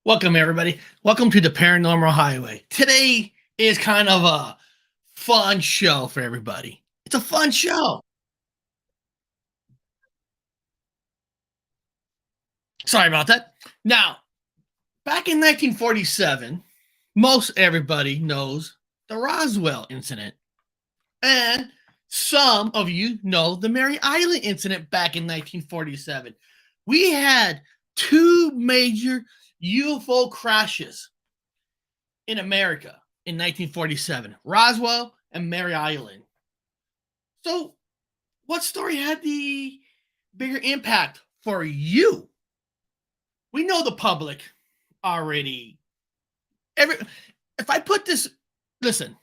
Welcome, everybody. Welcome to the Paranormal Highway. Today is kind of a fun show for everybody. It's a fun show. Sorry about that. Now, back in 1947, most everybody knows the Roswell incident. And some of you know the Maury Island incident back in 1947. We had two major UFO crashes in America in 1947, Roswell and Maury Island. So, what story had the bigger impact for you? We know the public already. Every if I put this, listen,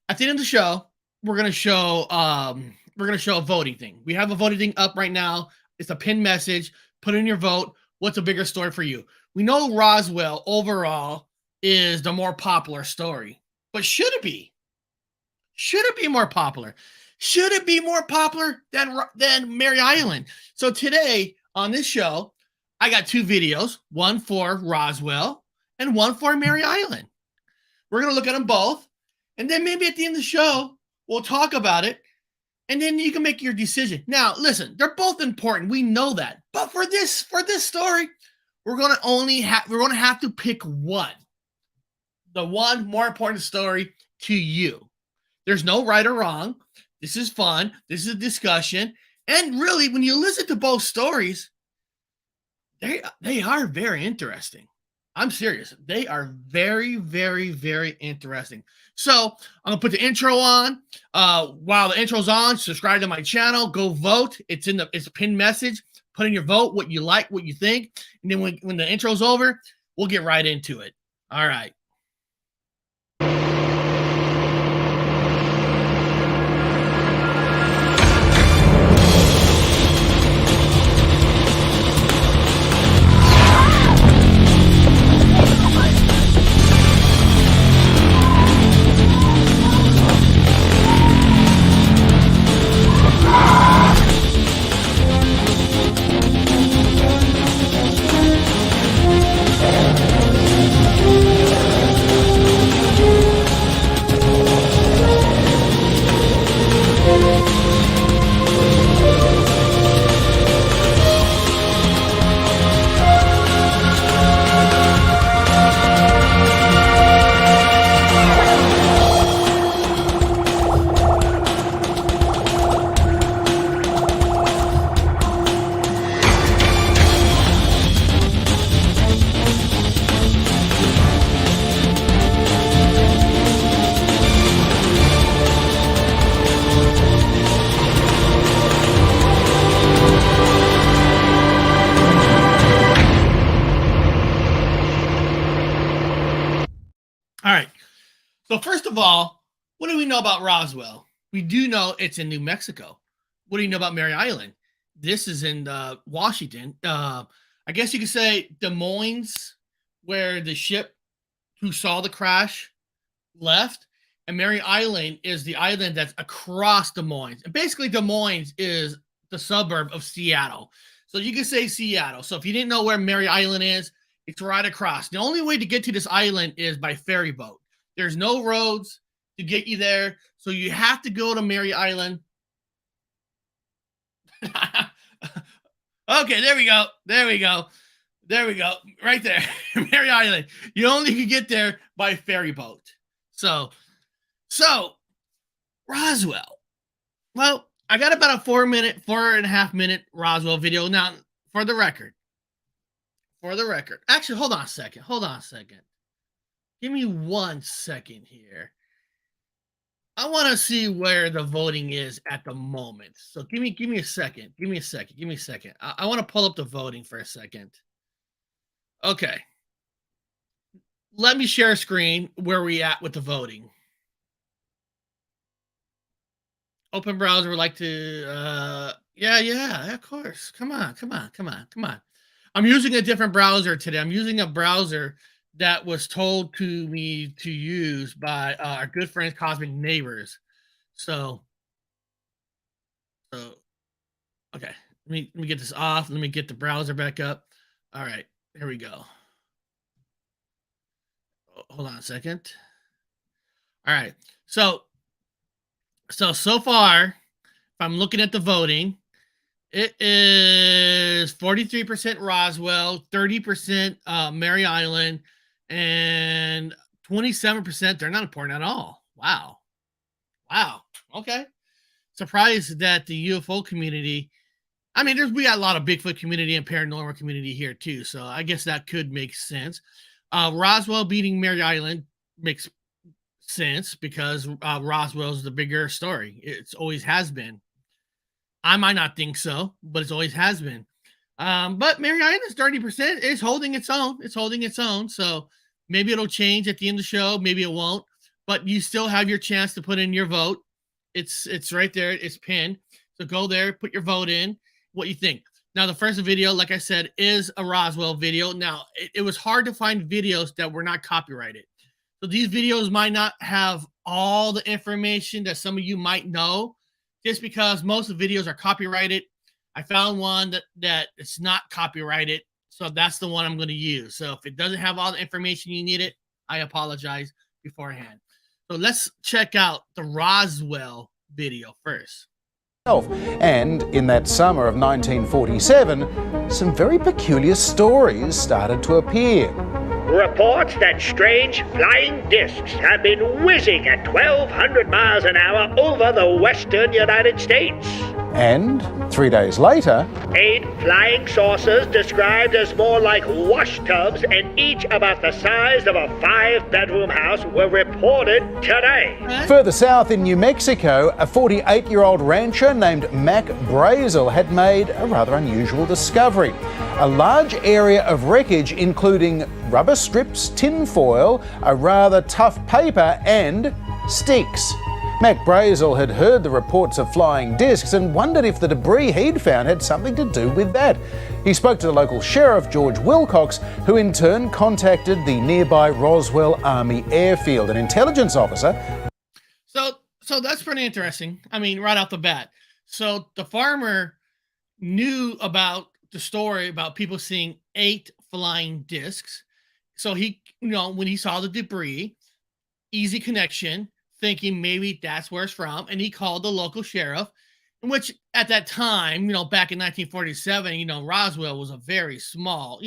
at the end of the show, we're gonna show a voting thing. We have a voting thing up right now. It's a pinned message. Put in your vote. What's a bigger story for you? We know Roswell overall is the more popular story, but should it be? Should it be more popular? Should it be more popular than Mary Island? So today on this show, I got two videos, one for Roswell and one for Mary Island. We're gonna look at them both, and then maybe at the end of the show, we'll talk about it, and then you can make your decision. Now, listen, they're both important. We know that, but for this story, we're gonna have to pick one, the one more important story to you. There's no right or wrong. This is fun. This is a discussion. And really, when you listen to both stories, they are very interesting. I'm serious. They are very, very, very interesting. So I'm gonna put the intro on. While the intro's on, subscribe to my channel. Go vote. It's a pinned message. Put in your vote, what you like, what you think, and then when the intro's over, we'll get right into it. All right. All right. So first of all, what do we know about Roswell? We do know it's in New Mexico. What do you know about Mary Island? This is in Washington. I guess you could say Des Moines, where the ship who saw the crash left, and Mary Island is the island that's across Des Moines. And basically, Des Moines is the suburb of Seattle. So you could say Seattle. So if you didn't know where Mary Island is, it's right across. The only way to get to this island is by ferry boat. There's no roads to get you there. So you have to go to Mary Island. Okay, there we go. There we go. There we go. Right there. Mary Island. You only can get there by ferry boat. So, so Roswell. Well, I got about a 4.5 minute Roswell video. Now, for the record, actually, hold on a second. Hold on a second. Give me 1 second here. I want to see where the voting is at the moment. So give me a second. Give me a second. Give me a second. I want to pull up the voting for a second. Okay. Let me share a screen where we at with the voting. Open browser would like to yeah, of course. Come on, come on, come on, come on. I'm using a different browser today. I'm using a browser that was told to me to use by our good friends Cosmic Neighbors. So so okay. Let me get this off. Let me get the browser back up. All right, here we go. hold on a second. All right. So far, if I'm looking at the voting, it is 43% Roswell, 30% Maury Island, and 27% they're not important at all. Wow. Wow. Okay. Surprised that the UFO community. I mean, we got a lot of Bigfoot community and paranormal community here too, so I guess that could make sense. Roswell beating Maury Island makes sense because Roswell's the bigger story. It's always has been. I might not think so, but it's always has been. But Maury Island's 30% is holding its own. It's holding its own. So maybe it'll change at the end of the show. Maybe it won't. But you still have your chance to put in your vote. It's right there. It's pinned. So go there, put your vote in. What you think? Now, the first video, like I said, is a Roswell video. Now, it was hard to find videos that were not copyrighted. So these videos might not have all the information that some of you might know, just because most of the videos are copyrighted. I found one that it's not copyrighted, so that's the one I'm going to use. So if it doesn't have all the information you need it, I apologize beforehand. So let's check out the Roswell video first. And in that summer of 1947, some very peculiar stories started to appear. Reports that strange flying discs have been whizzing at 1,200 miles an hour over the western United States. And 3 days later, 8 flying saucers described as more like wash tubs and each about the size of a 5-bedroom house were reported today. Further south in New Mexico, a 48-year-old rancher named Mac Brazel had made a rather unusual discovery. A large area of wreckage including rubber strips, tin foil, a rather tough paper and sticks. Mac Brazel had heard the reports of flying discs and wondered if the debris he'd found had something to do with that. He spoke to the local sheriff, George Wilcox, who in turn contacted the nearby Roswell Army Airfield, an intelligence officer. So that's pretty interesting. I mean, right off the bat. So the farmer knew about the story about people seeing 8 flying discs. So he, when he saw the debris, easy connection, thinking maybe that's where it's from, and he called the local sheriff, which at that time, back in 1947, Roswell was a very small,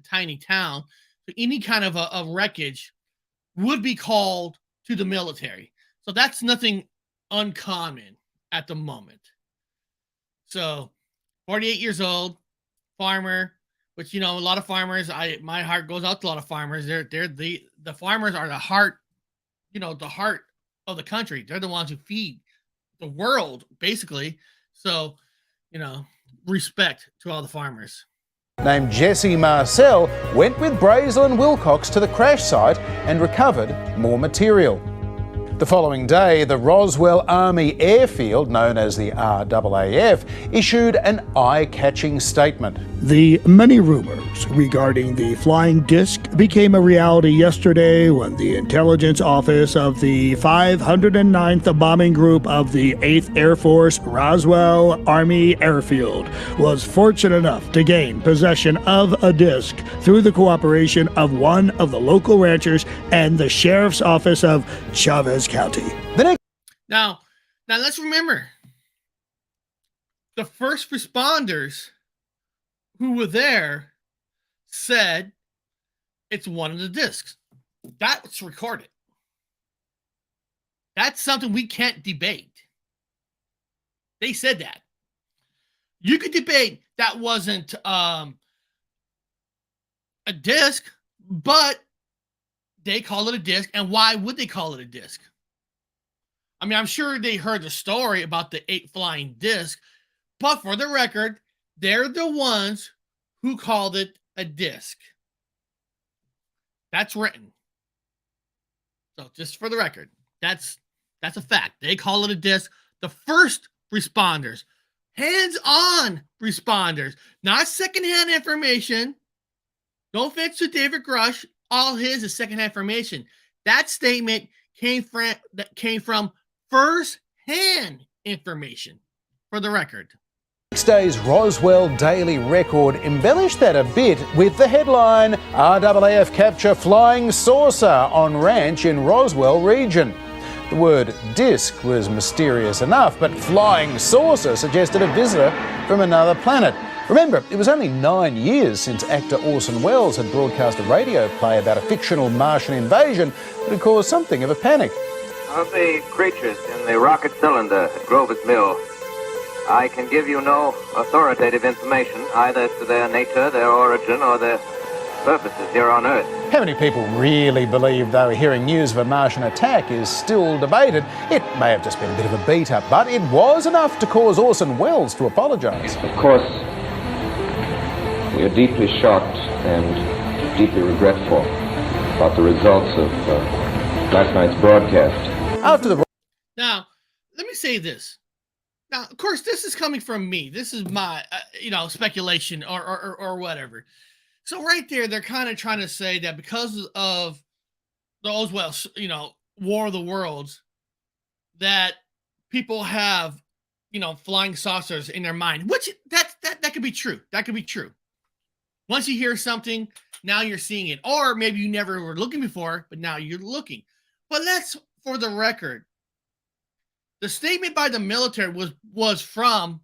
tiny town. So any kind of a wreckage would be called to the military. So that's nothing uncommon at the moment. So 48 years old, farmer, which, a lot of farmers, my heart goes out to a lot of farmers. They're the farmers are the heart, the heart of the country. They're the ones who feed the world, basically. So, respect to all the farmers. Named Jesse Marcel went with Brazel and Wilcox to the crash site and recovered more material. The following day, the Roswell Army Airfield, known as the RAAF, issued an eye-catching statement. The many rumors regarding the flying disc became a reality yesterday when the intelligence office of the 509th Bombing Group of the 8th Air Force Roswell Army Airfield was fortunate enough to gain possession of a disc through the cooperation of one of the local ranchers and the sheriff's office of Chavez County. Now let's remember, the first responders who were there said it's one of the discs. That's recorded. That's something we can't debate. They said that. You could debate that wasn't a disc, but they call it a disc. And why would they call it a disc? I mean, I'm sure they heard the story about the 8 flying discs, but for the record, they're the ones who called it a disc. That's written. So just for the record, that's a fact. They call it a disc. The first responders, hands-on responders, not secondhand information. No offense to David Grush, all his is secondhand information. That statement came from first-hand information, for the record. Next day's Roswell Daily Record embellished that a bit with the headline, RAAF capture flying saucer on ranch in Roswell region. The word disc was mysterious enough, but flying saucer suggested a visitor from another planet. Remember, it was only 9 years since actor Orson Welles had broadcast a radio play about a fictional Martian invasion that had caused something of a panic. Of the creatures in the rocket cylinder at Grover's Mill, I can give you no authoritative information either as to their nature, their origin, or their purposes here on Earth. How many people really believe they were hearing news of a Martian attack is still debated. It may have just been a bit of a beat-up, but it was enough to cause Orson Welles to apologise. Of course, we are deeply shocked and deeply regretful about the results of last night's broadcast. After the Now, let me say this. Now, of course, this is coming from me. This is my, speculation or whatever. So right there, they're kind of trying to say that because of the Roswell, War of the Worlds, that people have, flying saucers in their mind, which that could be true. That could be true. Once you hear something, now you're seeing it. Or maybe you never were looking before, but now you're looking. But let's, for the record, the statement by the military was from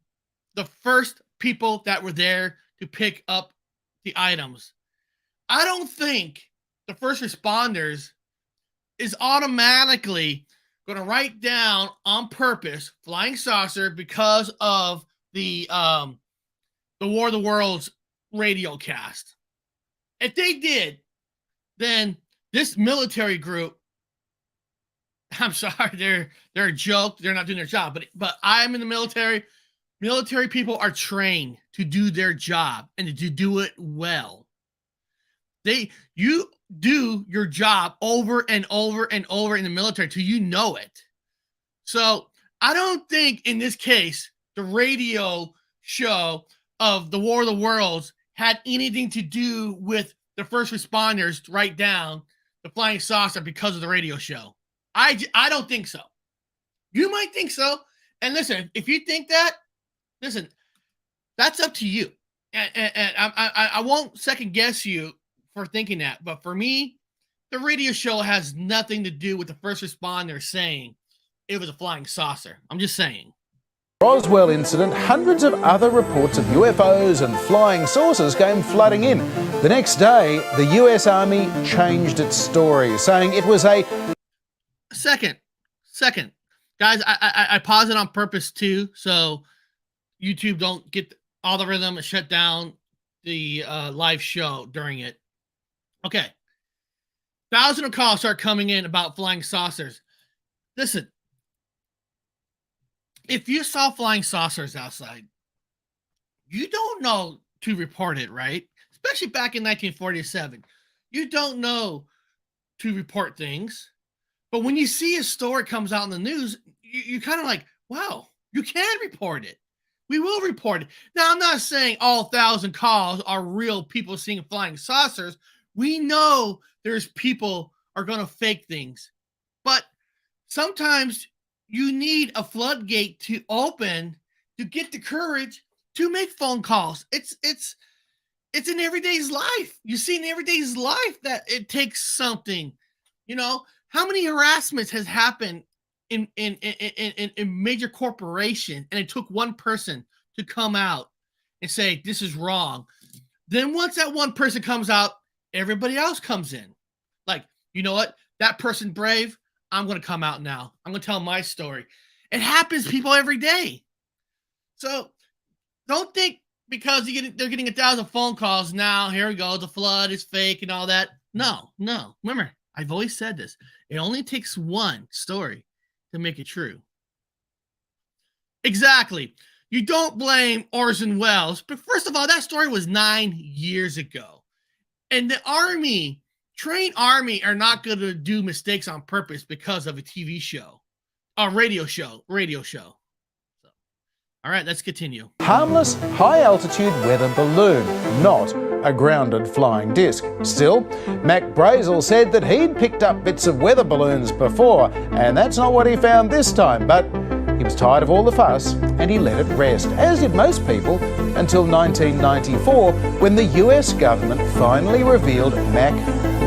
the first people that were there to pick up the items. I don't think the first responders is automatically going to write down on purpose flying saucer because of the War of the Worlds radio cast. If they did, then this military group, I'm sorry, they're a joke. They're not doing their job. But I'm in the military. Military people are trained to do their job and to do it well. You do your job over and over and over in the military till you know it. So I don't think in this case the radio show of the War of the Worlds had anything to do with the first responders to write down the flying saucer because of the radio show. I don't think so. You might think so. And listen, if you think that, listen, that's up to you. And I won't second guess you for thinking that. But for me, the radio show has nothing to do with the first responder saying it was a flying saucer. I'm just saying. Roswell incident, hundreds of other reports of UFOs and flying saucers came flooding in. The next day, the US Army changed its story, saying it was a... Second. Guys, I pause it on purpose too, so YouTube don't get all the rhythm and shut down the live show during it. Okay. Thousands of calls start coming in about flying saucers. Listen, if you saw flying saucers outside, you don't know to report it, right? Especially back in 1947. You don't know to report things. But when you see a story comes out in the news, you kind of like, wow, you can report it. We will report it. Now, I'm not saying all 1,000 calls are real people seeing flying saucers. We know there's people are going to fake things. But sometimes you need a floodgate to open to get the courage to make phone calls. It's in everyday's life. You see in everyday's life that it takes something. How many harassments has happened in major corporation, and it took one person to come out and say this is wrong. Then once that one person comes out, everybody else comes in. Like, you know what? That person brave. I'm going to come out now. I'm going to tell my story. It happens, people, every day. So don't think because they're getting 1,000 phone calls now. Here we go. The flood is fake and all that. No. Remember, I've always said this. It only takes one story to make it true. Exactly. You don't blame Orson Welles, but first of all, that story was 9 years ago. And the Army, trained Army, are not going to do mistakes on purpose because of a TV show, a radio show. So, all right, let's continue. Harmless, high-altitude weather balloon, not a grounded flying disc. Still, Mac Brazel said that he'd picked up bits of weather balloons before, and that's not what he found this time. But He was tired of all the fuss and he let it rest, as did most people, until 1994, when the US government finally revealed Mac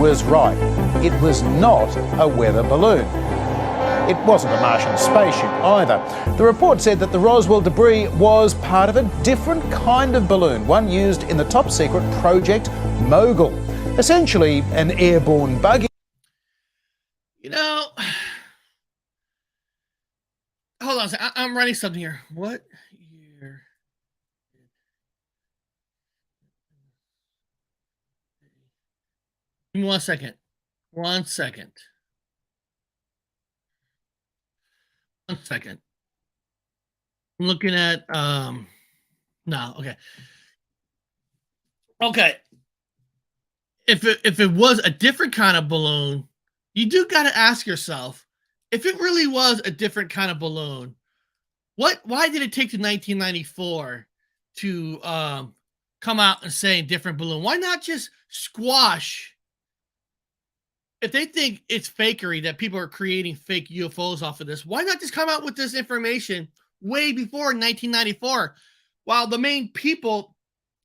was right. It was not a weather balloon. It wasn't a Martian spaceship either. The report said that the Roswell debris was part of a different kind of balloon, one used in the top secret Project Mogul, essentially an airborne buggy. You know, hold on a second. I'm writing something here. What year? Give me 1 second. 1 second. 1 second. I'm looking at no, okay. Okay. If it was a different kind of balloon, you do got to ask yourself, if it really was a different kind of balloon, why did it take to 1994 to come out and say different balloon? Why not just squash? If they think it's fakery that people are creating fake UFOs off of this, why not just come out with this information way before 1994, while the main people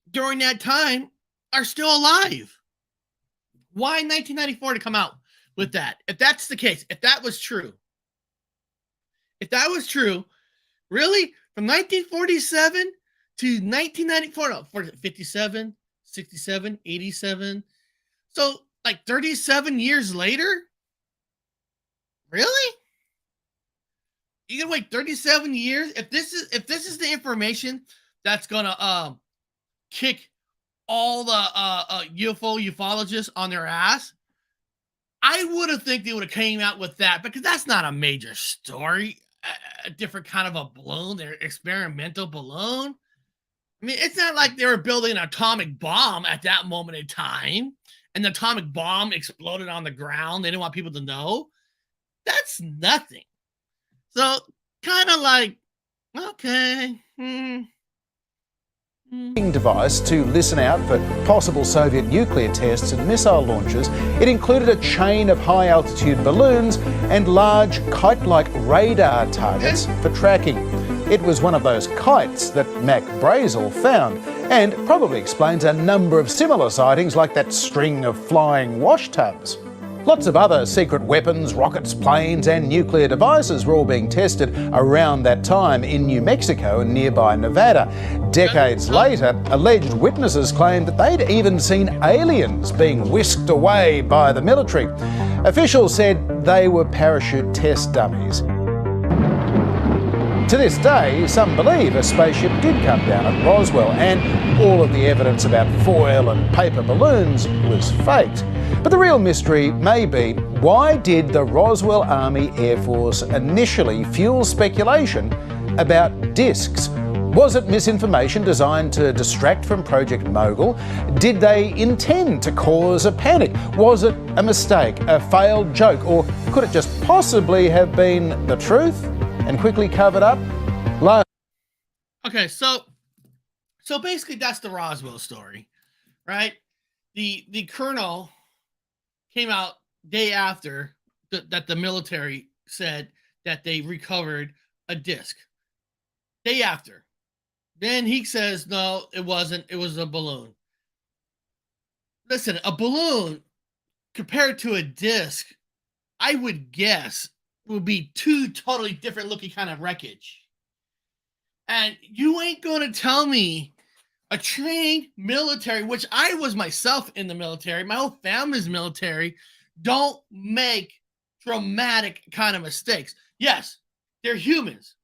during that time are still alive? Why 1994 to come out with that? If that's the case, if that was true, really, from 1947 to 1994, no, 57, 67, 87, so like 37 years later? Really? You can wait 37 years? If this is the information that's gonna kick all the ufologists on their ass, I would have think they would have came out with that, because that's not a major story. A different kind of a balloon, their experimental balloon. I mean, it's not like they were building an atomic bomb at that moment in time, and the atomic bomb exploded on the ground. They didn't want people to know. That's nothing. So, kind of like, okay. Device to listen out for possible Soviet nuclear tests and missile launches. It included a chain of high-altitude balloons and large kite-like radar targets for tracking. It was one of those kites that Mac Brazel found, and probably explains a number of similar sightings like that string of flying wash tubs. Lots of other secret weapons, rockets, planes and nuclear devices were all being tested around that time in New Mexico and nearby Nevada. Decades later, alleged witnesses claimed that they'd even seen aliens being whisked away by the military. Officials said they were parachute test dummies. To this day, some believe a spaceship did come down at Roswell, and all of the evidence about foil and paper balloons was faked. But the real mystery may be, why did the Roswell Army Air Force initially fuel speculation about discs? Was it misinformation designed to distract from Project Mogul? Did they intend to cause a panic? Was it a mistake, a failed joke, or could it just possibly have been the truth and quickly covered up? Okay, so basically that's the Roswell story, right? The colonel came out day after that the military said that they recovered a disc. Day after. Then he says, no, it wasn't. It was a balloon. Listen, a balloon compared to a disc, I would guess, would be two totally different looking kind of wreckage. And you ain't going to tell me a trained military, which I was myself in the military, my whole family's military, don't make dramatic kind of mistakes. Yes, they're humans.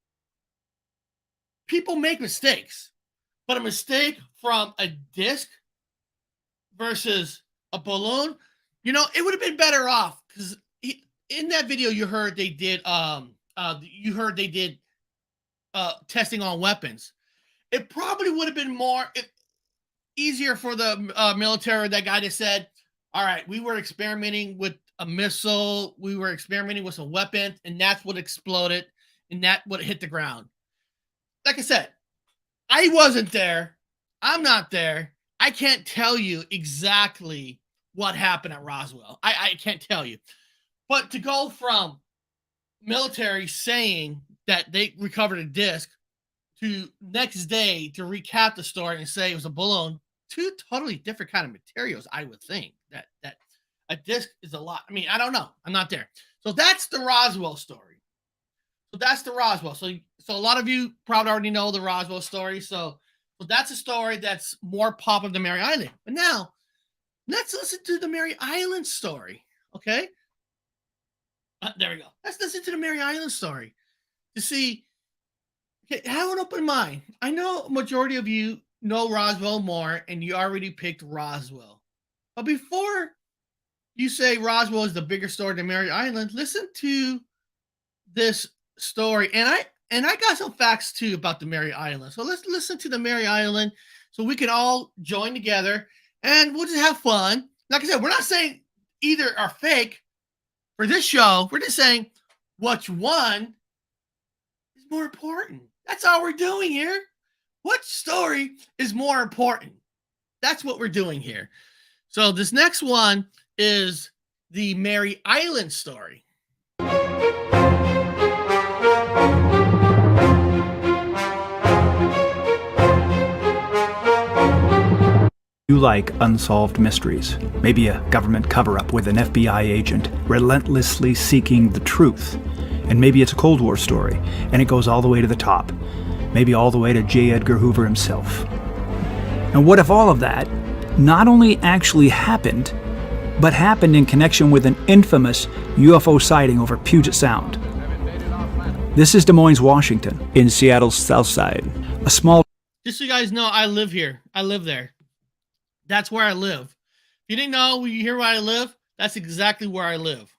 People make mistakes, but a mistake from a disc versus a balloon, you know, it would have been better off, because in that video you heard they did testing on weapons. It probably would have been easier for the military, that guy that said, all right, we were experimenting with a missile, we were experimenting with some weapons, and that's what exploded, and that would hit the ground. Like I said, I wasn't there. I'm not there. I can't tell you exactly what happened at Roswell. I can't tell you. But to go from military saying that they recovered a disc to next day to recap the story and say it was a balloon. Two totally different kind of materials, I would think. That a disc is a lot. I mean, I don't know. I'm not there. So that's the Roswell story. So that's the Roswell. So a lot of you probably already know the Roswell story. So that's a story that's more popular than Maury Island. But now let's listen to the Maury Island story. Okay. There we go. Let's listen to the Maury Island story to see. Okay, have an open mind. I know a majority of you know Roswell more, and you already picked Roswell. But before you say Roswell is the bigger story than Maury Island, listen to this story. And I got some facts too about the Maury Island. So let's listen to the Maury Island so we can all join together and we'll just have fun. Like I said, we're not saying either are fake for this show. We're just saying which one is more important. That's all we're doing here. What story is more important? That's what we're doing here. So this next one is the Maury Island story. You like unsolved mysteries, maybe a government cover-up with an FBI agent relentlessly seeking the truth. And maybe it's a Cold War story, and it goes all the way to the top. Maybe all the way to J. Edgar Hoover himself. And what if all of that not only actually happened, but happened in connection with an infamous UFO sighting over Puget Sound? This is Des Moines, Washington, in Seattle's South Side. A small... Just so you guys know, I live here. I live there. That's where I live. If you didn't know, when you hear where I live, that's exactly where I live.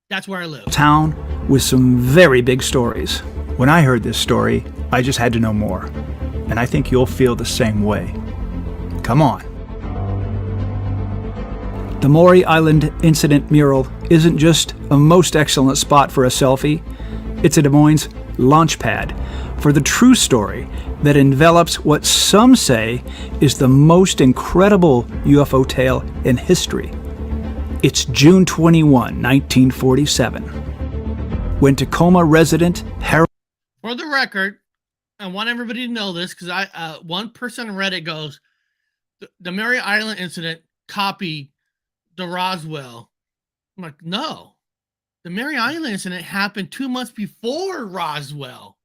That's where I live. Town with some very big stories. When I heard this story, I just had to know more. And I think you'll feel the same way. Come on. The Maury Island Incident mural isn't just a most excellent spot for a selfie. It's a Des Moines launch pad for the true story that envelops what some say is the most incredible UFO tale in history. It's June 21, 1947, when Tacoma resident Harold... For the record, I want everybody to know this because one person on Reddit goes, the Maury Island incident copied the Roswell. I'm like, no. The Maury Island incident happened 2 months before Roswell.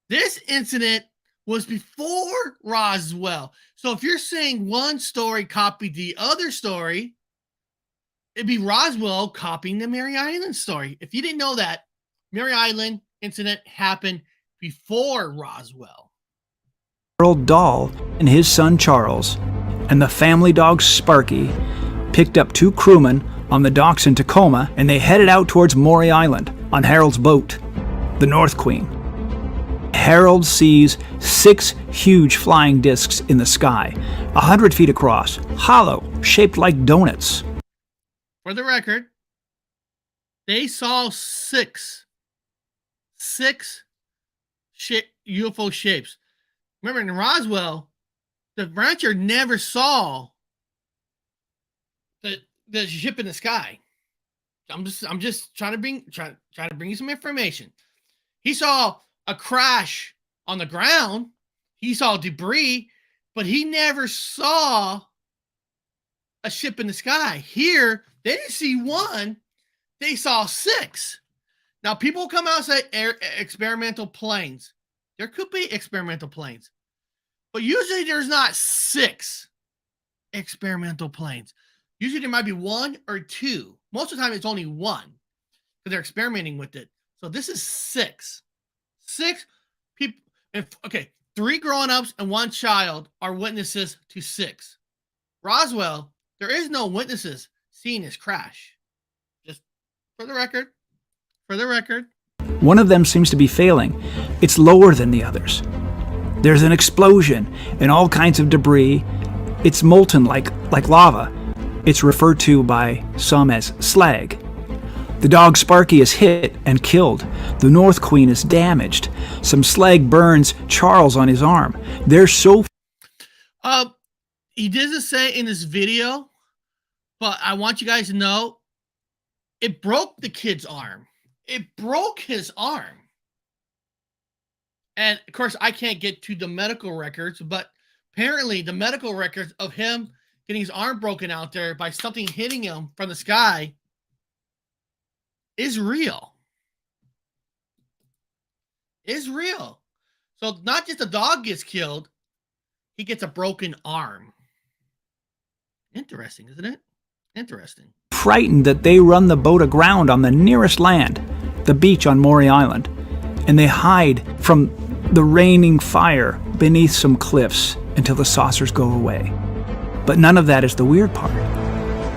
This incident was before Roswell. So if you're saying one story copied the other story, it'd be Roswell copying the Maury Island story. If you didn't know that, Maury Island incident happened before Roswell. Harold Dahl and his son Charles and the family dog Sparky picked up two crewmen on the docks in Tacoma, and they headed out towards Maury Island on Harold's boat, the North Queen. Harold sees 6 huge flying discs in the sky, 100 feet across, hollow, shaped like donuts. For the record, they saw six UFO shapes. Remember, in Roswell, the rancher never saw the ship in the sky. I'm just trying to bring you some information. He saw a crash on the ground. He saw debris, but he never saw a ship in the sky. Here, they didn't see one. They saw 6. Now, people come out and say experimental planes. There could be experimental planes, but usually there's not 6 experimental planes. Usually there might be 1 or 2. Most of the time it's only 1 because they're experimenting with it. So this is 6. 6 people. Okay, 3 grown-ups and 1 child are witnesses to 6. Roswell, there is no witnesses seeing this crash. Just for the record. For the record. One of them seems to be failing. It's lower than the others. There's an explosion and all kinds of debris. It's molten like lava. It's referred to by some as slag. The dog Sparky is hit and killed. The North Queen is damaged. Some slag burns Charles on his arm. They're so... He doesn't say in this video, but I want you guys to know it broke the kid's arm. it broke his arm. And of course, I can't get to the medical records, but apparently the medical records of him getting his arm broken out there by something hitting him from the sky is real. Is real. So not just a dog gets killed, he gets a broken arm. Interesting, isn't it? Interesting. Frightened that they run the boat aground on the nearest land, the beach on Maury Island, and they hide from the raining fire beneath some cliffs until the saucers go away. But none of that is the weird part,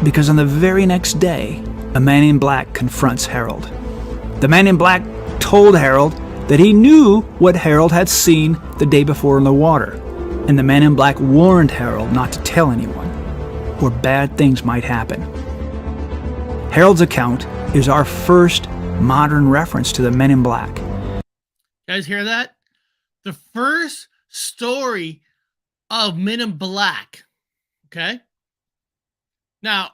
because on the very next day, a man in black confronts Harold. The man in black told Harold that he knew what Harold had seen the day before in the water, and the man in black warned Harold not to tell anyone, or bad things might happen. Harold's account is our first modern reference to the men in black. You guys hear that? The first story of Men in Black. Okay? Now,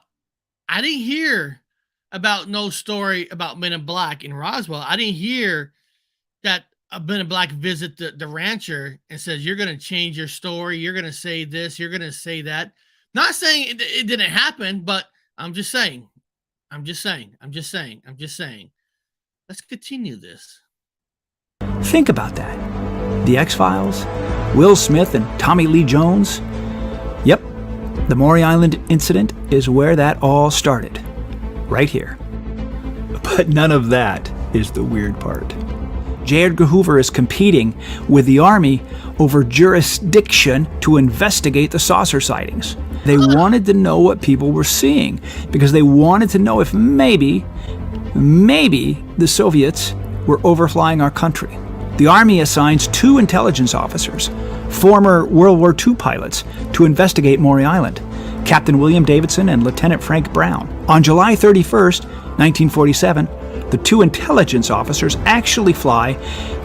I didn't hear about no story about Men in Black in Roswell. I didn't hear that a Men in Black visit the rancher and says, you're going to change your story. You're going to say this. You're going to say that. Not saying it didn't happen, but I'm just saying. Let's continue this. Think about that. The X-Files, Will Smith and Tommy Lee Jones. Yep, the Maury Island incident is where that all started. Right here. But none of that is the weird part. J. Edgar Hoover is competing with the Army over jurisdiction to investigate the saucer sightings. They wanted to know what people were seeing because they wanted to know if maybe the Soviets were overflying our country. The Army assigns 2 intelligence officers, former World War II pilots, to investigate Maury Island, Captain William Davidson and Lieutenant Frank Brown. On July 31st, 1947, the 2 intelligence officers actually fly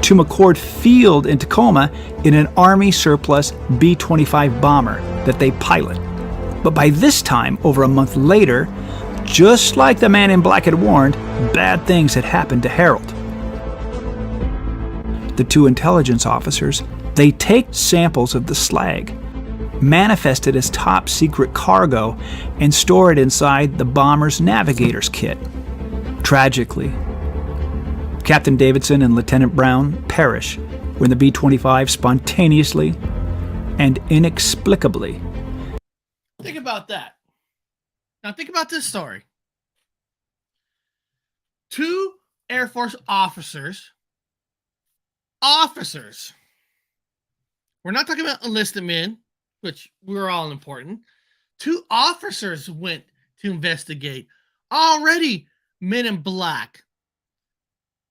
to McCord Field in Tacoma in an Army surplus B-25 bomber that they pilot. But by this time, over a month later, just like the man in black had warned, bad things had happened to Harold. The 2 intelligence officers, they take samples of the slag, manifest it as top secret cargo, and store it inside the bomber's navigator's kit. Tragically, Captain Davidson and Lieutenant Brown perish when the B-25 spontaneously and inexplicably. Think about that. Now think about this story. 2 Air Force officers. We're not talking about enlisted men, which we're all important. 2 officers went to investigate. Already Men in Black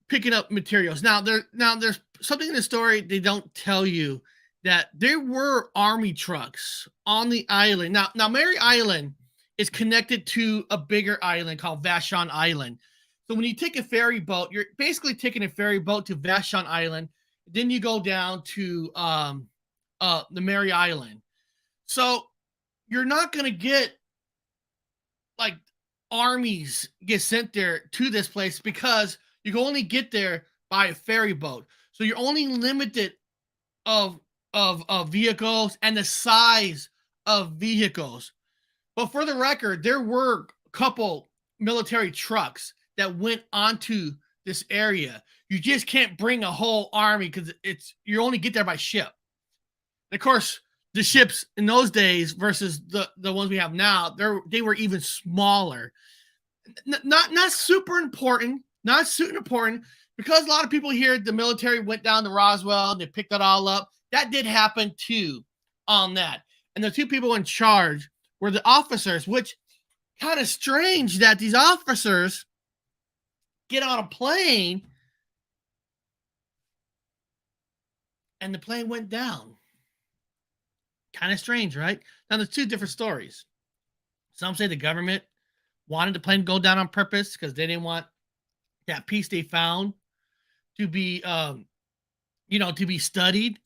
picking up materials. Now there's something in the story they don't tell you, that there were Army trucks on the island. Now Maury Island is connected to a bigger island called Vashon Island. So when you take a ferry boat, you're basically taking a ferry boat to Vashon Island. Then you go down to the Maury Island. So you're not going to get like armies get sent there to this place because you can only get there by a ferry boat. So you're only limited of vehicles and the size of vehicles. But for the record, there were a couple military trucks that went onto this area. You just can't bring a whole army because you only get there by ship. And of course, the ships in those days versus the ones we have now, they were even smaller. Not super important, because a lot of people here, the military went down to Roswell and they picked it all up. That did happen too on that. And the 2 people in charge were the officers, which kind of strange that these officers get on a plane and the plane went down. Kind of strange, right? Now, there's 2 different stories. Some say the government wanted the plane to go down on purpose because they didn't want that piece they found to be, to be studied.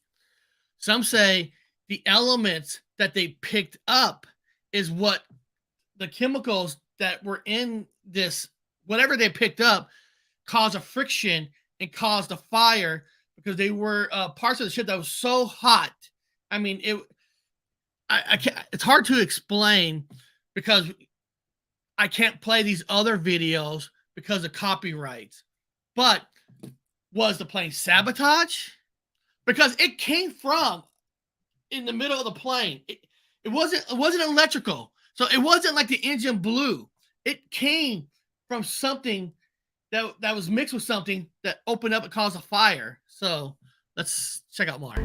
Some say the elements that they picked up is what the chemicals that were in this, whatever they picked up, cause a friction and caused a fire because they were parts of the ship that was so hot. I mean, I can't, it's hard to explain because I can't play these other videos because of copyrights. But was the plane sabotage? Because it came from in the middle of the plane. It wasn't electrical. So it wasn't like the engine blew. It came from something that was mixed with something that opened up and caused a fire. So let's check out more.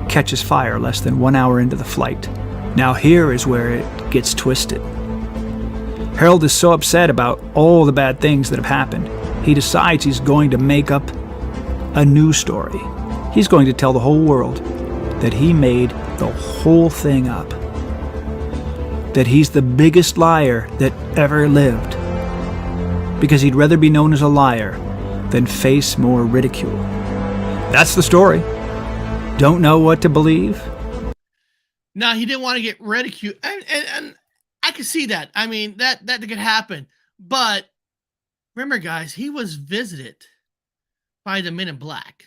Catches fire less than 1 hour into the flight. Now here is where it gets twisted. Harold is so upset about all the bad things that have happened, he decides he's going to make up a new story. He's going to tell the whole world that he made the whole thing up. That he's the biggest liar that ever lived. Because he'd rather be known as a liar than face more ridicule. That's the story. Don't know what to believe? Now, he didn't want to get ridiculed. And I can see that. I mean, that could happen. But remember, guys, he was visited by the Men in Black.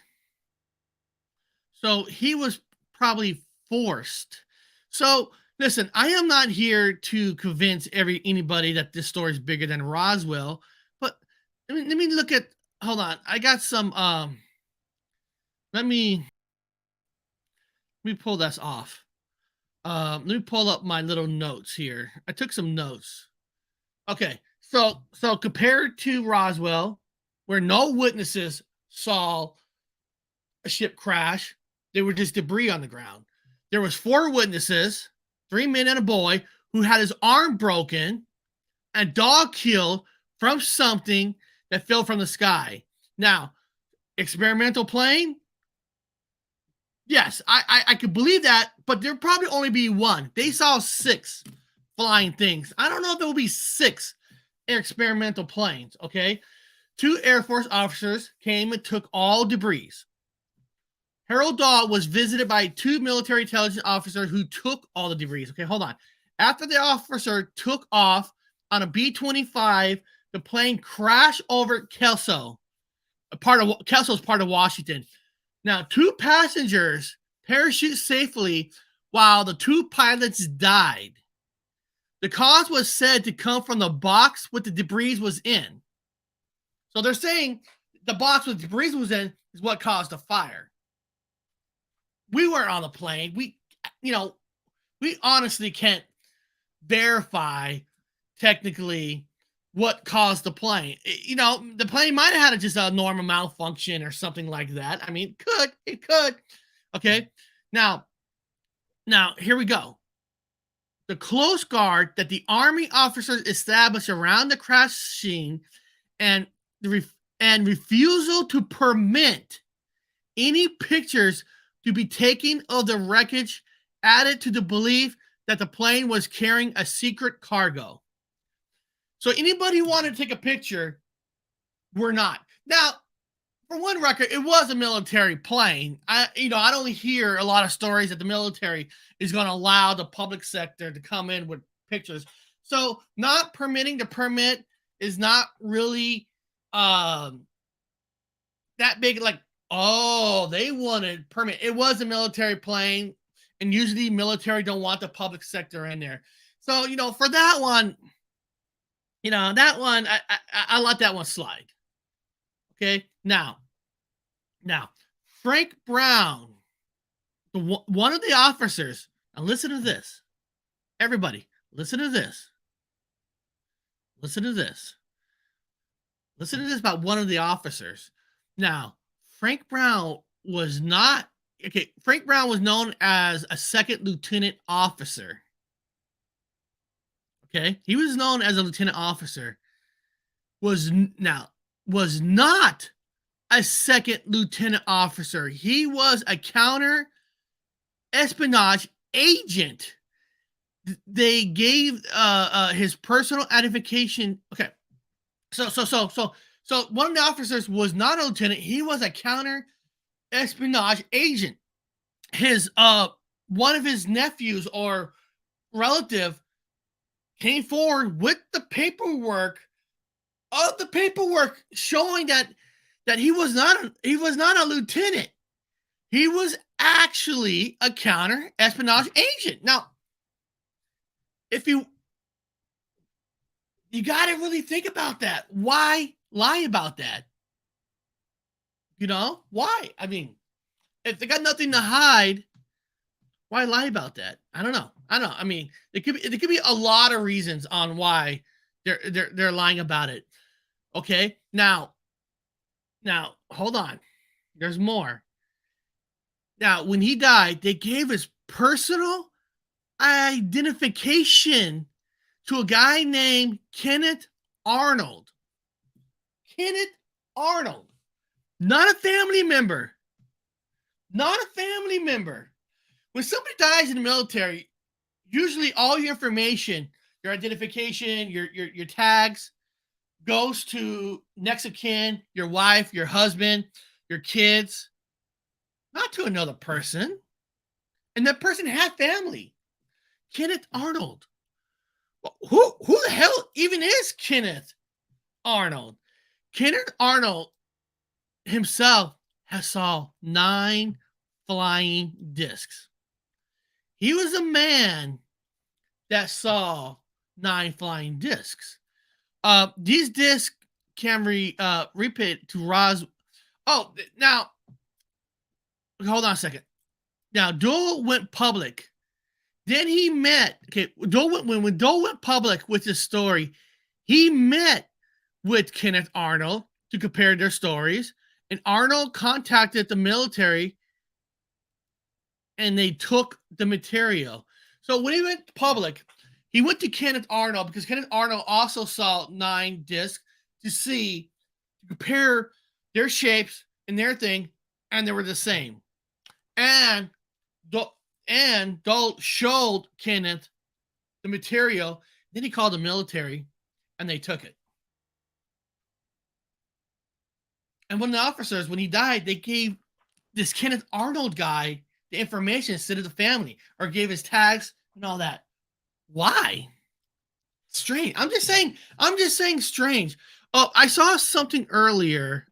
So he was probably forced. So listen, I am not here to convince anybody that this story is bigger than Roswell. But let me look at. Hold on, I got some. Let me pull this off. Let me pull up my little notes here. I took some notes. Okay, so compared to Roswell, where no witnesses saw a ship crash, there were just debris on the ground. There was 4 witnesses, 3 men and a boy, who had his arm broken and dog killed from something that fell from the sky. Now, experimental plane? Yes, I could believe that, but there'll probably only be 1. They saw 6 flying things. I don't know if there will be 6 experimental planes, okay? 2 Air Force officers came and took all debris. Harold Dahl was visited by 2 military intelligence officers who took all the debris. Okay, hold on. After the officer took off on a B-25, the plane crashed over Kelso. Kelso is part of Washington. Now, 2 passengers parachuted safely while the 2 pilots died. The cause was said to come from the box with the debris was in. So they're saying the box with the debris was in is what caused the fire. We weren't on the plane. We honestly can't verify technically what caused the plane. The plane might have had just a normal malfunction or something like that. I mean, it could. Okay. Now here we go. The close guard that the Army officers established around the crash scene and refusal to permit any pictures to be taken of the wreckage added to the belief that the plane was carrying a secret cargo. So anybody who wanted to take a picture, we're not. Now, for one record, it was a military plane. I don't hear a lot of stories that the military is going to allow the public sector to come in with pictures. So not permitting the permit is not really that big. Like, oh, they wanted permit. It was a military plane, and usually military don't want the public sector in there. So, for that one, I let that one slide. Okay. Now, Frank Brown, one of the officers, and listen to this. Everybody, listen to this. Listen to this. Listen to this about one of the officers. Now, Frank Brown was not, okay, Frank Brown was known as a second lieutenant officer. Okay, he was known as a lieutenant officer. Was not a second lieutenant officer. He was a counter espionage agent. They gave his personal identification. Okay, so one of the officers was not a lieutenant. He was a counter espionage agent. His one of his nephews or relative came forward with the paperwork showing that that he was not a lieutenant. He was actually a counter espionage agent. Now, if you got to really think about that. Why lie about that? You know, why? I mean, if they got nothing to hide, why lie about that? I don't know. I mean, there could be a lot of reasons on why they're lying about it. Okay, now, hold on. There's more. Now, when he died, they gave his personal identification to a guy named Kenneth Arnold. Kenneth Arnold. Not a family member. Not a family member. When somebody dies in the military, usually all your information, your identification, your tags, goes to next of kin, your wife, your husband, your kids, not to another person. And that person had family. Kenneth Arnold. Who the hell even is Kenneth Arnold? Kenneth Arnold himself has saw 9 flying discs. He was a man that saw 9 flying discs. These discs can repeat to Roswell. Oh, now hold on a second. Now Dole went public. Then he met. Okay, when Dole went public with his story, he met with Kenneth Arnold to compare their stories. And Arnold contacted the military and they took the material. So when he went public, he went to Kenneth Arnold because Kenneth Arnold also saw 9 discs to compare their shapes and their thing, and they were the same. And Dole showed Kenneth the material. Then he called the military and they took it. And one of the officers, when he died, they gave this Kenneth Arnold guy the information instead of the family, or gave his tags and all that. Why? Strange. I'm just saying strange. Oh, I saw something earlier.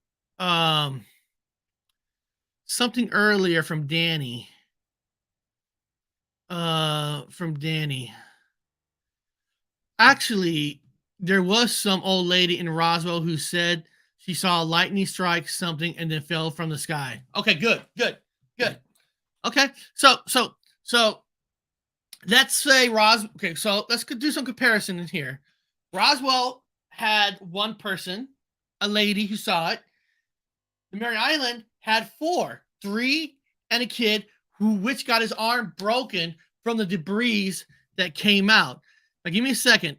Something earlier from Danny. Actually, there was some old lady in Roswell who said she saw a lightning strike something and then fell from the sky. Okay, good. Okay, so let's say okay, so let's do some comparison in here. Roswell had one person, a lady who saw it. The Maury Island had 4, 3, and a kid which got his arm broken from the debris that came out. Now, give me a second.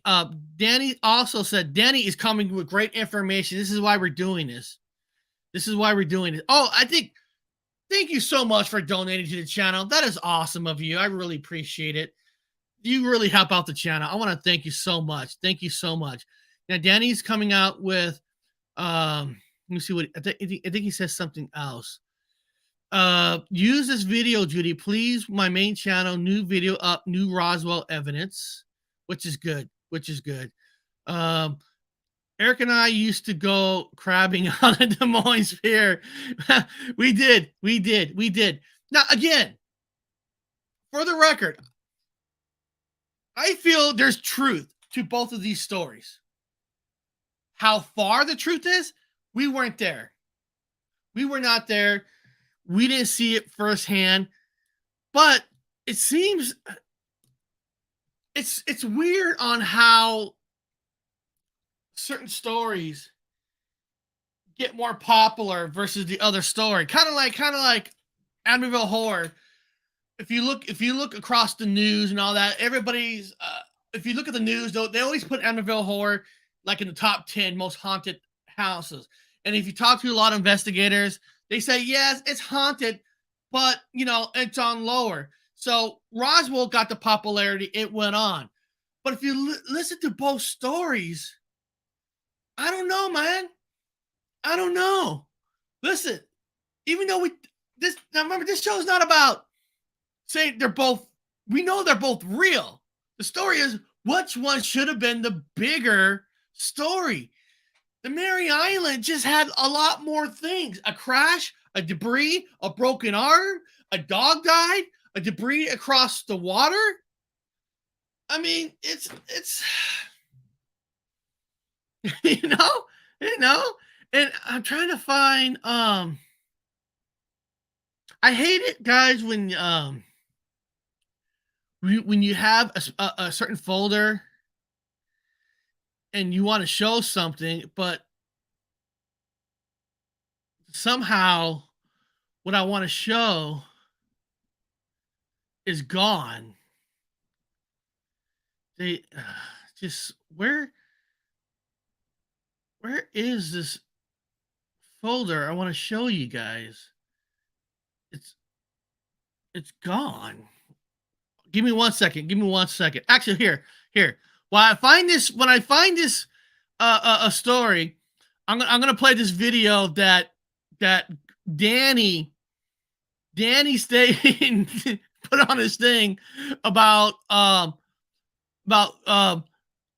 Danny also said Danny is coming with great information. This is why we're doing this. Oh, thank you so much for donating to the channel. That is awesome of you. I really appreciate it. You really help out the channel. I want to thank you so much. Thank you so much. Now, Danny's coming out with, let me see what, I think he says something else. Use this video, Judy, please. My main channel, new video up, new Roswell evidence, which is good. Eric and I used to go crabbing on the Des Moines Pier. we did. Now, again, for the record, I feel there's truth to both of these stories. How far the truth is, we weren't there. We were not there. We didn't see it firsthand. But it seems it's weird on how certain stories get more popular versus the other story. Kind of like Amityville Horror. If you look across the news and all that, everybody's if you look at the news, they always put Amityville Horror like in the top 10 most haunted houses. And if you talk to a lot of investigators, they say yes, it's haunted, but it's on lower. So Roswell got the popularity, it went on. But if you listen to both stories, I don't know, man. I don't know. Listen, even though remember, this show is not about saying we know they're both real. The story is which one should have been the bigger story. The Maury Island just had a lot more things. A crash, a debris, a broken arm, a dog died, a debris across the water. I mean, it's you know, and I'm trying to find I hate it, guys, when you have a certain folder and you want to show something, but somehow what I want to show is gone. They just where is this folder I want to show you guys? It's gone. Give me 1 second. Actually, here. When I find this a story, I'm gonna play this video that Danny stayed put on his thing about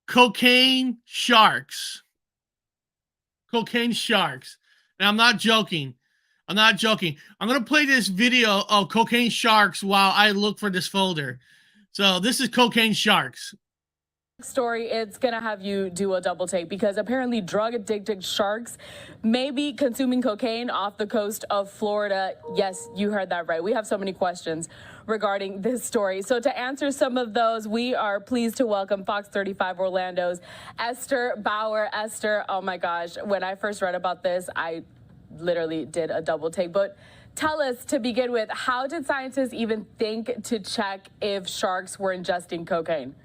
cocaine sharks. Cocaine sharks. And I'm not joking. I'm going to play this video of cocaine sharks while I look for this folder. So this is cocaine sharks. Story, it's gonna have you do a double take because apparently drug addicted sharks may be consuming cocaine off the coast of Florida. Yes, you heard that right. We have so many questions regarding this story. So to answer some of those, we are pleased to welcome Fox 35 Orlando's Esther Bauer. Esther, oh my gosh, when I first read about this, I literally did a double take. But tell us, to begin with, how did scientists even think to check if sharks were ingesting cocaine?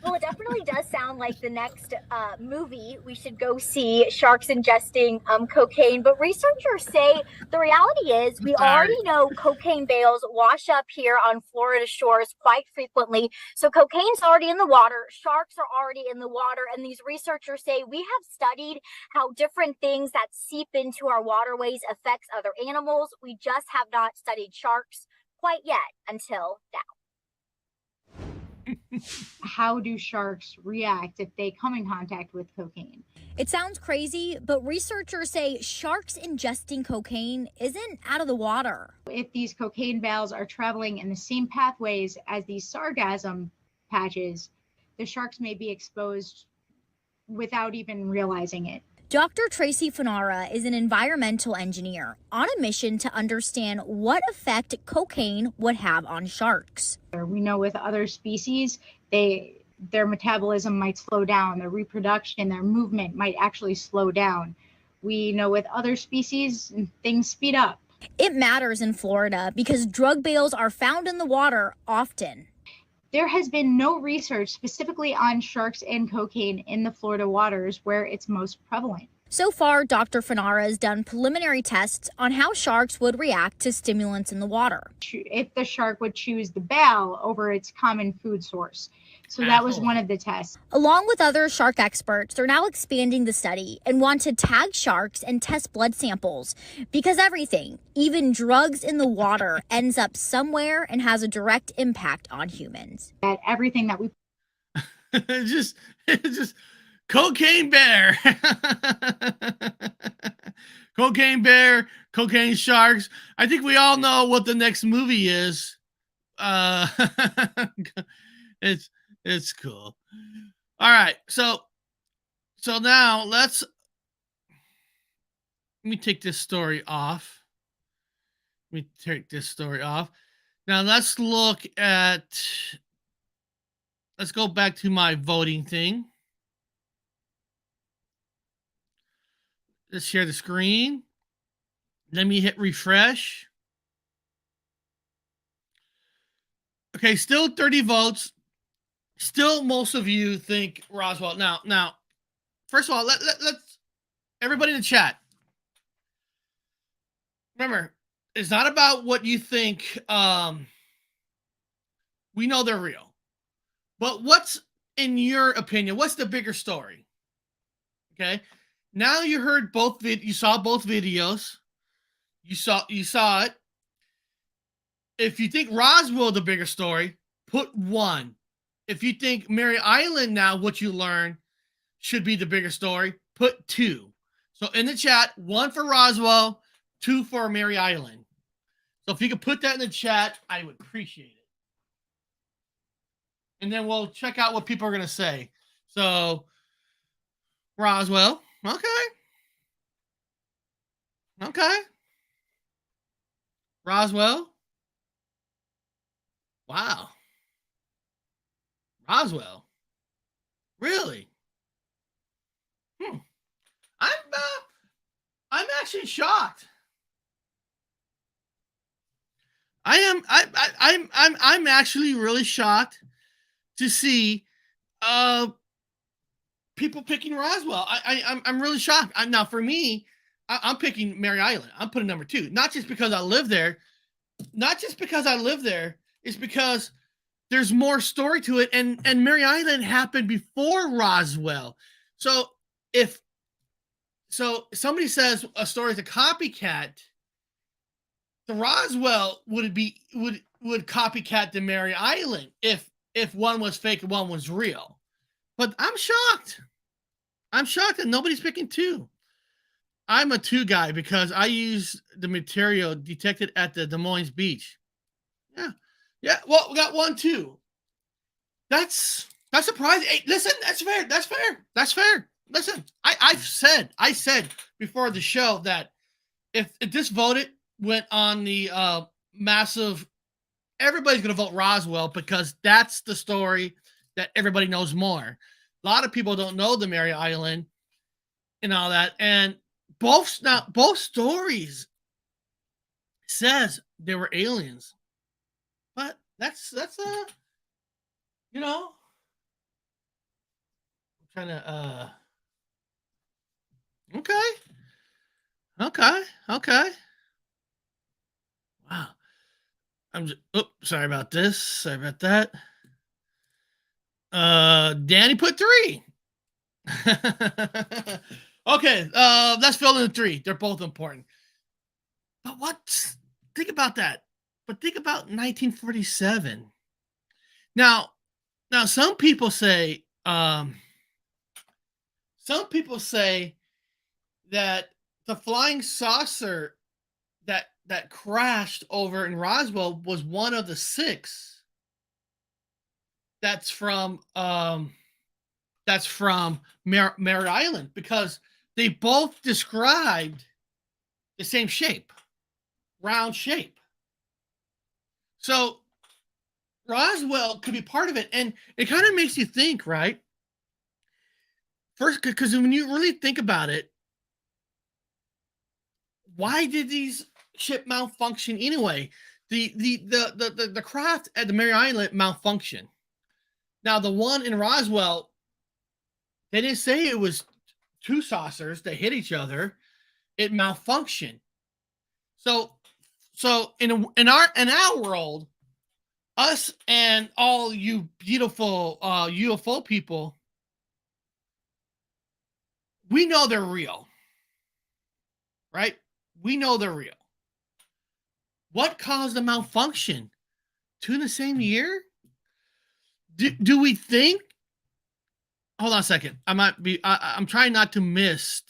Well, it definitely does sound like the next movie we should go see, sharks ingesting cocaine. But researchers say the reality is we already know cocaine bales wash up here on Florida shores quite frequently. So cocaine's already in the water. Sharks are already in the water. And these researchers say we have studied how different things that seep into our waterways affects other animals. We just have not studied sharks quite yet until now. How do sharks react if they come in contact with cocaine? It sounds crazy, but researchers say sharks ingesting cocaine isn't out of the water. If these cocaine bales are traveling in the same pathways as these sargassum patches, the sharks may be exposed without even realizing it. Dr. Tracy Fonara is an environmental engineer on a mission to understand what effect cocaine would have on sharks. We know with other species, their metabolism might slow down, their reproduction, their movement might actually slow down. We know with other species, things speed up. It matters in Florida because drug bales are found in the water often. There has been no research specifically on sharks and cocaine in the Florida waters where it's most prevalent. So far, Dr. Fonara has done preliminary tests on how sharks would react to stimulants in the water. If the shark would choose the bale over its common food source. So that was one of the tests. Along with other shark experts, they're now expanding the study and want to tag sharks and test blood samples because everything, even drugs in the water, ends up somewhere and has a direct impact on humans. That everything that we just cocaine bear. Cocaine bear, cocaine sharks. I think we all know what the next movie is. It's cool. All right. So now let me take this story off. Now let's go back to my voting thing. Let's share the screen. Let me hit refresh. Okay, still 30 votes. Still, most of you think Roswell. Now, first of all, let's everybody in the chat. Remember, it's not about what you think. We know they're real, but what's in your opinion? What's the bigger story? Okay. Now you heard both. You saw both videos. You saw it. If you think Roswell the bigger story, put 1. If you think Maury Island now, what you learned should be the bigger story, put 2. So in the chat, 1 for Roswell, 2 for Maury Island. So if you could put that in the chat, I would appreciate it. And then we'll check out what people are going to say. So Roswell. Okay. Okay. Roswell. Wow. Roswell. Really? I'm actually shocked. I'm actually really shocked to see people picking Roswell. I'm really shocked. Now for me, I'm picking Maury Island. I'm putting number 2, not just because I live there. It's because there's more story to it, and Maury Island happened before Roswell. So if somebody says a story is a copycat, the Roswell would copycat the Maury Island if one was fake and one was real. But I'm shocked. I'm shocked that nobody's picking 2. I'm a 2 guy because I use the material detected at the Des Moines beach. Yeah. Well, we got 1, 2. That's surprising. Hey, listen, that's fair. Listen, I said before the show that if this voted went on the massive, everybody's gonna vote Roswell because that's the story that everybody knows more. A lot of people don't know the Maury Island and all that, and both stories says there were aliens, but that's kind of okay. Wow. Sorry about this. Sorry about that. Danny put 3. Okay, let's fill in the 3. They're both important. But think about that. But think about 1947. Now some people say that the flying saucer that crashed over in Roswell was one of the 6. That's from Maury Island, because they both described the same shape, round shape. So Roswell could be part of it, and it kind of makes you think, right? First, because when you really think about it, why did these ship malfunction anyway? The craft at the Maury Island malfunctioned. Now the one in Roswell, they didn't say it was 2 saucers that hit each other. It malfunctioned. So in our world, us and all you beautiful UFO people, we know they're real, right? We know they're real. What caused the malfunction? 2 in the same year? Do we think? Hold on a second. I'm trying not to miss.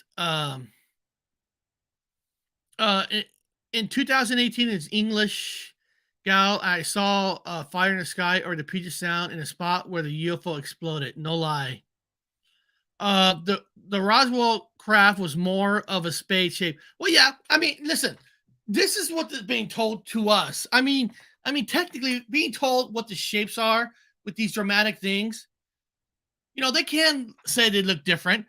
In 2018, it's English gal. I saw fire in the sky or the Puget Sound in a spot where the UFO exploded. No lie. The Roswell craft was more of a spade shape. Well, yeah. I mean, listen. This is what is being told to us. I mean, technically, being told what the shapes are with these dramatic things, they can say they look different,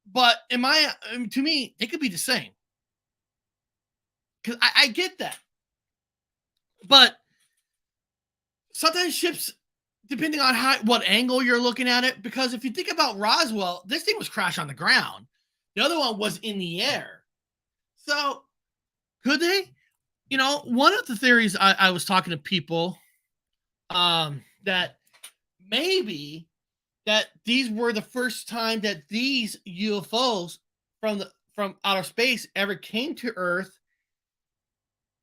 but to me, they could be the same. Because I get that, but sometimes ships, depending on what angle you're looking at it, because if you think about Roswell, this thing was crashed on the ground. The other one was in the air. So could they? One of the theories I was talking to people that maybe that these were the first time that these UFOs from outer space ever came to Earth,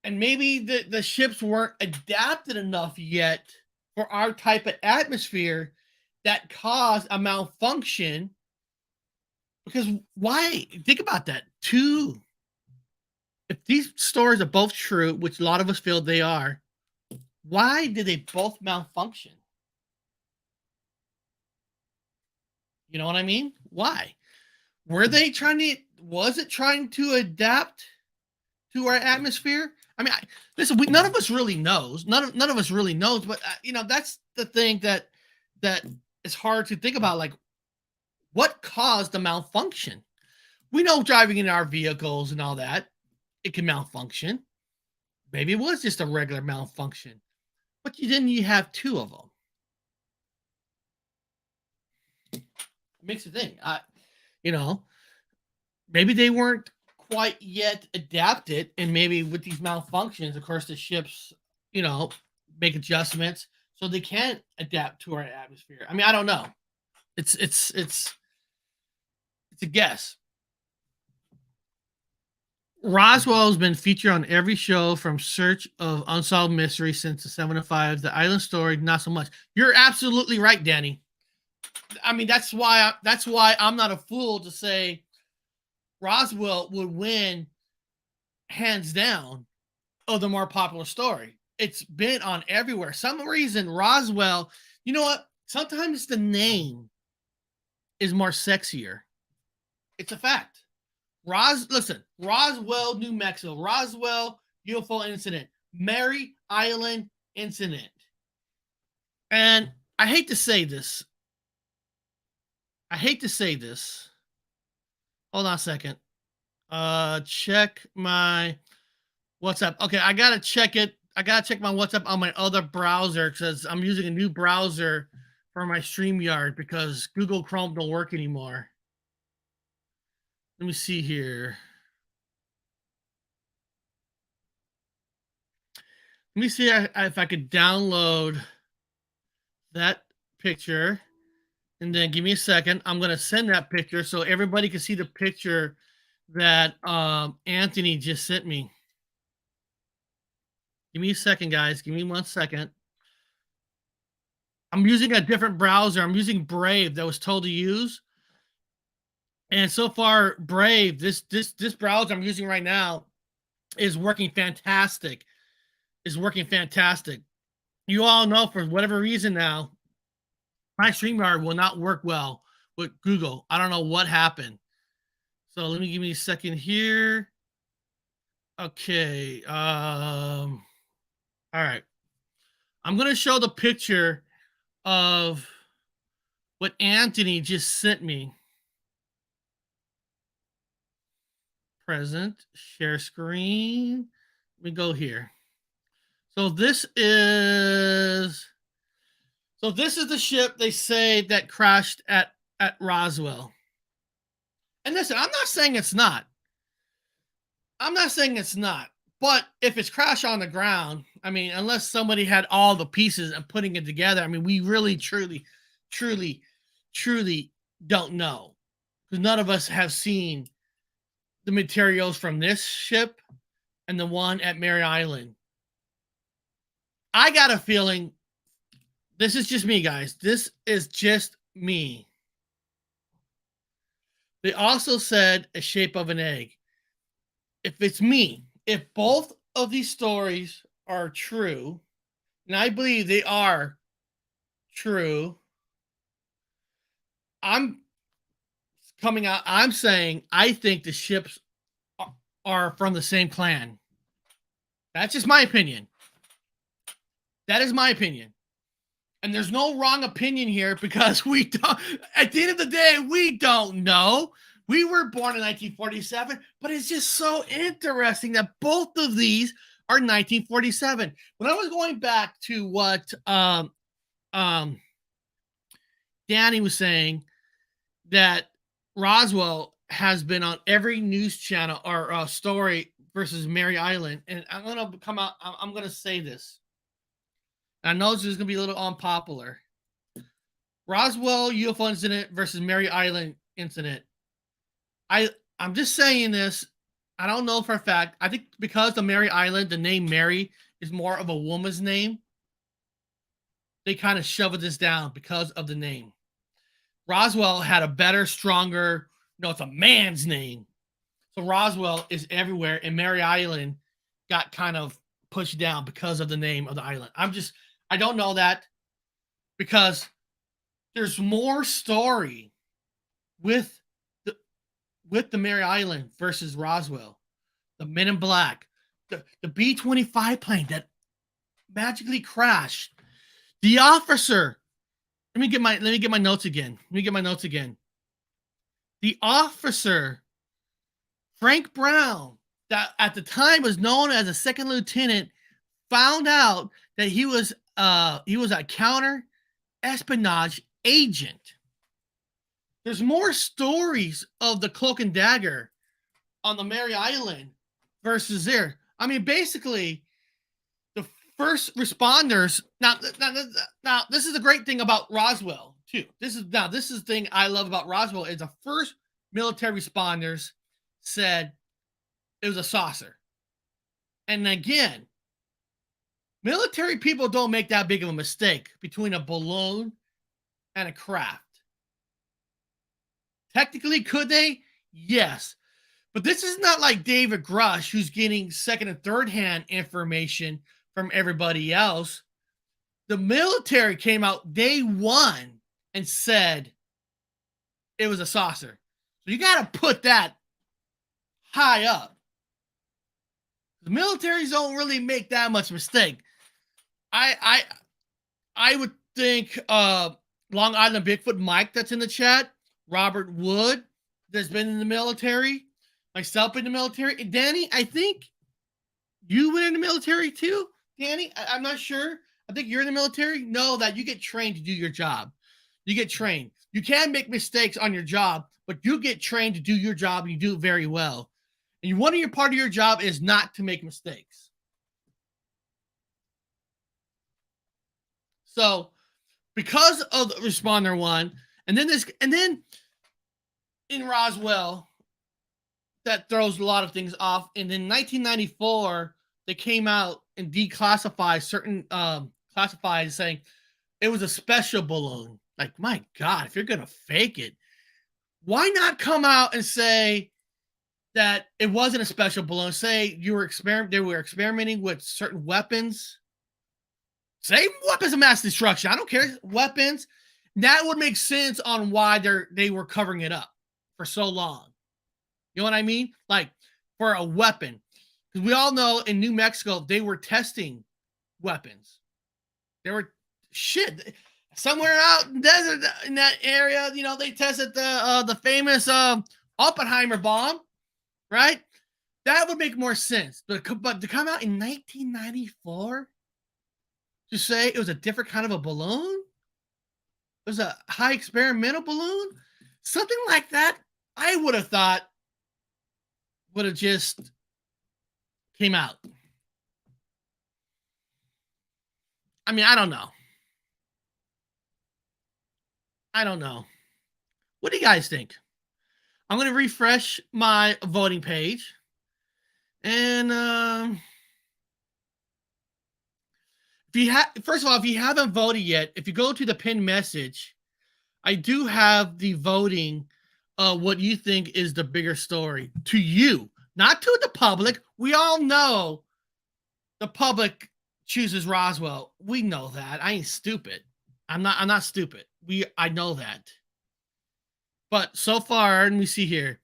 and maybe the ships weren't adapted enough yet for our type of atmosphere that caused a malfunction Because why? Think about that. If these stories are both true, which a lot of us feel they are, why did they both malfunction? You know what I mean? Why? Was it trying to adapt to our atmosphere? I mean, listen, none of us really knows. None of us really knows, but that's the thing that is hard to think about. Like, what caused the malfunction? We know driving in our vehicles and all that, it can malfunction. Maybe it was just a regular malfunction, but you have two of them. It makes you think. Maybe they weren't quite yet adapted, and maybe with these malfunctions, of course, the ships, make adjustments so they can adapt to our atmosphere. I mean, I don't know. It's a guess. Roswell has been featured on every show from Search of Unsolved Mysteries since the 705. The Island Story, not so much. You're absolutely right, Danny. I mean, that's why I'm not a fool to say Roswell would win hands down of the more popular story. It's been on everywhere. Some reason Roswell, you know what? Sometimes the name is more sexier. It's a fact. Roswell, New Mexico, Roswell UFO Incident, Maury Island Incident. And I hate to say this. Hold on a second. Check my WhatsApp. Okay, I gotta check it. I gotta check my WhatsApp on my other browser because I'm using a new browser for my StreamYard because Google Chrome don't work anymore. Let me see here. Let me see if I could download that picture. And then give me a second. I'm going to send that picture so everybody can see the picture that Anthony just sent me. Give me a second, guys. Give me 1 second. I'm using a different browser. I'm using Brave that was told to use. And so far, Brave, this browser I'm using right now is working fantastic. You all know for whatever reason now, my StreamYard will not work well with Google. I don't know what happened. So give me a second here. Okay. All right. I'm going to show the picture of what Anthony just sent me. Present, share screen. Let me go here. So this is the ship they say that crashed at Roswell. And listen, I'm not saying it's not. But if it's crashed on the ground, I mean, unless somebody had all the pieces and putting it together, I mean, we really, truly don't know. Because none of us have seen the materials from this ship and the one at Maury Island. I got a feeling, this is just me, guys. This is just me. They also said a shape of an egg. If both of these stories are true, and I believe they are true, I'm saying I think the ships are from the same clan. That's just my opinion. That is my opinion. And there's no wrong opinion here because we don't, at the end of the day, we don't know. We were born in 1947, but it's just so interesting that both of these are 1947. When I was going back to what Danny was saying, that Roswell has been on every news channel or story versus Maury Island, and I'm going to say this. I know this is going to be a little unpopular. Roswell UFO Incident versus Maury Island Incident. I'm just saying this. I don't know for a fact. I think because the Maury Island, the name Mary is more of a woman's name, they kind of shoved this down because of the name. Roswell had a better, stronger No, it's a man's name. So Roswell is everywhere, and Maury Island got kind of pushed down because of the name of the island. I don't know that because there's more story with the Maury Island versus Roswell. The Men in Black, the B-25 plane that magically crashed. The officer. Let me get my notes again. The officer, Frank Brown, that at the time was known as a second lieutenant, found out that he was a counter espionage agent. There's more stories of the cloak and dagger on the Maury Island versus there. I mean, basically, the first responders. Now, this is the great thing about Roswell too. This is the thing I love about Roswell is the first military responders said it was a saucer. And again, military people don't make that big of a mistake between a balloon and a craft. Technically, could they? Yes. But this is not like David Grush, who's getting second and third hand information from everybody else. The military came out day one and said it was a saucer. So you got to put that high up. The militaries don't really make that much mistake. I would think Long Island Bigfoot Mike that's in the chat, Robert Wood that's been in the military, myself in the military, and Danny, I think you went in the military too. Danny, I'm not sure. I think you're in the military. Know that you get trained to do your job. You get trained. You can make mistakes on your job, but you get trained to do your job and you do it very well. And one of your part of your job is not to make mistakes. So, because of the responder one, and then in Roswell, that throws a lot of things off. And in 1994, they came out and declassified certain classified saying it was a special balloon. Like, my God, if you're gonna fake it, why not come out and say that it wasn't a special balloon? Say they were experimenting with certain weapons. Say weapons of mass destruction. I don't care. Weapons. That would make sense on why they were covering it up for so long. You know what I mean? Like for a weapon. Because we all know in New Mexico, they were testing weapons. They were somewhere out in the desert in that area, they tested the famous Oppenheimer bomb, right? That would make more sense. But to come out in 1994 to say it was a different kind of a balloon, it was a high experimental balloon, something like that, I would have thought would have just came out. I mean, I don't know. What do you guys think? I'm going to refresh my voting page. And first of all, if you haven't voted yet, if you go to the pinned message, I do have the voting what you think is the bigger story to you, not to the public. We all know the public chooses Roswell. We know that. I ain't stupid. I'm not stupid. I know that. But so far, let me see here.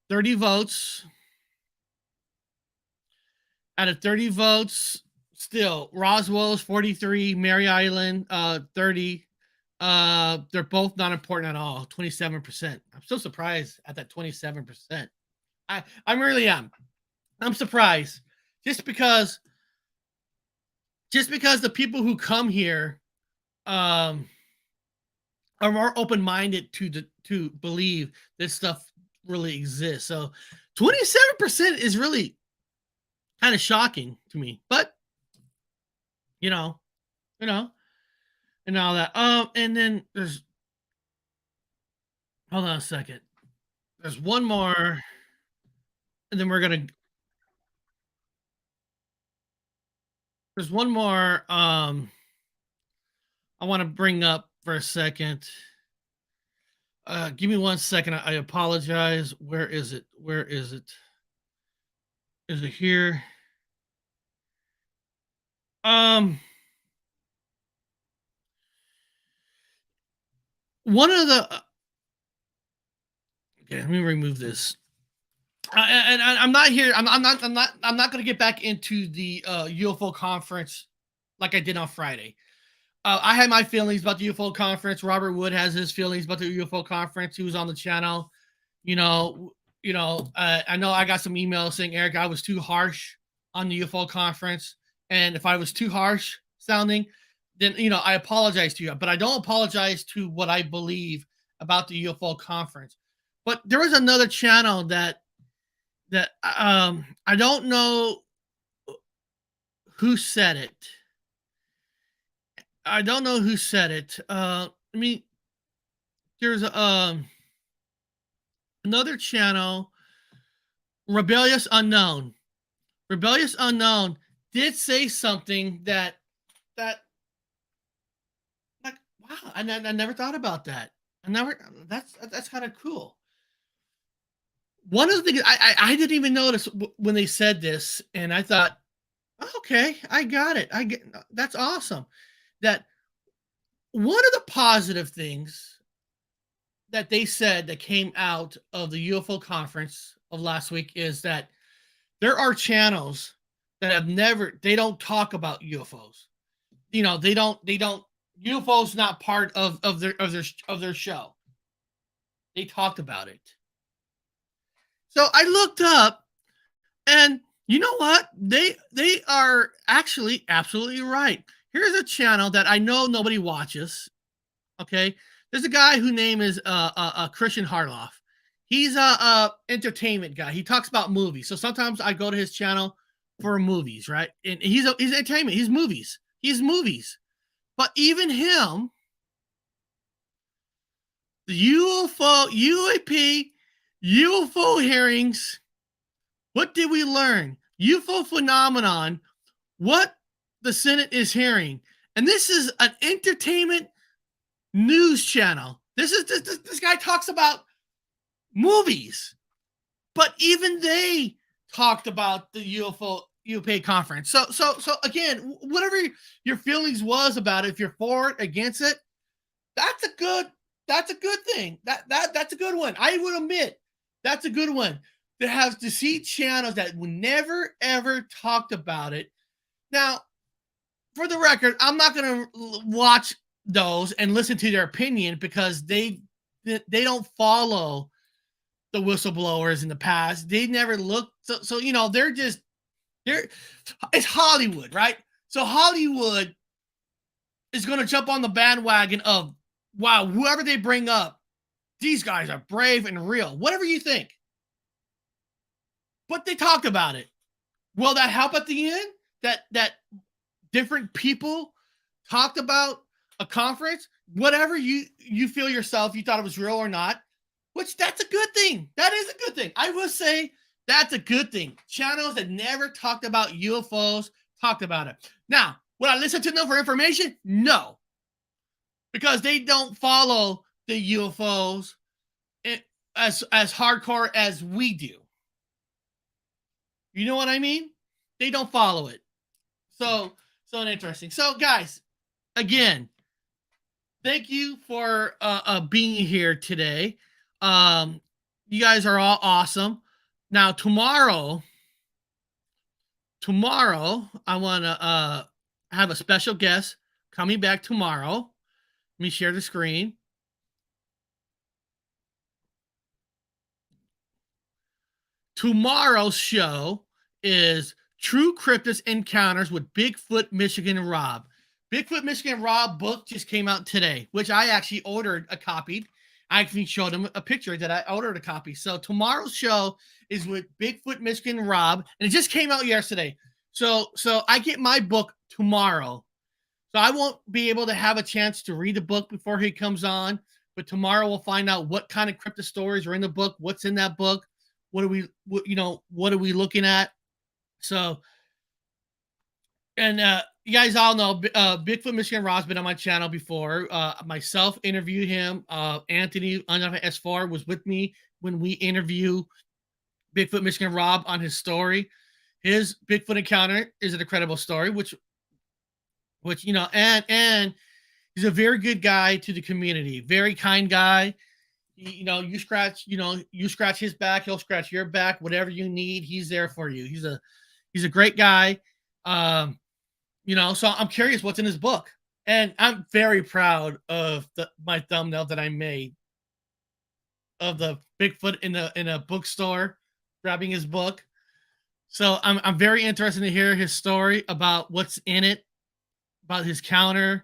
30 votes. Out of 30 votes, still Roswell is 43, Maury Island 30. They're both not important at all. 27%. I'm so surprised at that 27%. I really am. I'm surprised just because the people who come here are more open-minded to believe this stuff really exists. So 27% is really kind of shocking to me, but and all that. And then there's, hold on a second. There's one more, and then there's one more I want to bring up for a second. Give me 1 second. I apologize. Where is it? Where is it? Is it here? One of the okay, let me remove this. And I'm not here. I'm not going to get back into the UFO conference like I did on Friday. I had my feelings about the UFO conference. Robert Wood has his feelings about the UFO conference. He was on the channel. I know I got some emails saying, Eric, I was too harsh on the UFO conference. And if I was too harsh sounding, then, I apologize to you. But I don't apologize to what I believe about the UFO conference. But there was another channel that I don't know who said it. I don't know who said it. There's another channel, Rebellious Unknown. Rebellious Unknown did say something that like, wow, I never thought about that. That's kind of cool. One of the things I didn't even notice when they said this, and I thought, okay, I got it. That's awesome. That one of the positive things that they said that came out of the UFO conference of last week is that there are channels that they don't talk about UFOs. They don't UFOs not part of their show. They talked about it. So I looked up, and you know what? They are actually absolutely right. Here's a channel that I know nobody watches. Okay, there's a guy whose name is Christian Harloff. He's a entertainment guy. He talks about movies. So sometimes I go to his channel for movies, right? And he's entertainment. He's movies. But even him, the UAP, UFO hearings. What did we learn? UFO phenomenon. What the Senate is hearing, and this is an entertainment news channel. This guy talks about movies, but even they talked about the UFO conference. So again, whatever your feelings was about it, if you're for it, against it, that's a good thing. That's a good one. I would admit that's a good one. To see channels that never ever talked about it. Now, for the record, I'm not going to watch those and listen to their opinion because they don't follow the whistleblowers in the past. They never looked. So it's Hollywood, right? So Hollywood is going to jump on the bandwagon of, wow, whoever they bring up, these guys are brave and real, whatever you think. But they talked about it. Will that help at the end? That different people talked about a conference, whatever you feel yourself, you thought it was real or not, which that's a good thing. That is a good thing. I will say that's a good thing. Channels that never talked about UFOs talked about it. Now, would I listen to them for information? No, because they don't follow the UFOs as hardcore as we do. You know what I mean? They don't follow it. So interesting. So, guys, again, thank you for being here today. You guys are all awesome. Now, tomorrow, I want to have a special guest coming back tomorrow. Let me share the screen. Tomorrow's show is True Cryptid Encounters with Bigfoot Michigan Rob. Bigfoot Michigan Rob book just came out today, which I actually ordered a copy. I actually showed him a picture that I ordered a copy. So tomorrow's show is with Bigfoot Michigan Rob, and it just came out yesterday. So I get my book tomorrow. So I won't be able to have a chance to read the book before he comes on, but tomorrow we'll find out what kind of cryptid stories are in the book, what's in that book, what are we looking at? So, and you guys all know Bigfoot Michigan Rob's been on my channel before. Myself interviewed him. Anthony S4 was with me when we interview Bigfoot Michigan Rob on his story. His Bigfoot encounter is an incredible story, which you know, and he's a very good guy to the community, very kind guy. You know, you scratch his back, he'll scratch your back. Whatever you need, he's there for you. He's a great guy. You know, so I'm curious what's in his book, and I'm very proud of my thumbnail that I made of the Bigfoot in a bookstore grabbing his book. So I'm very interested to hear his story about what's in it, about his counter.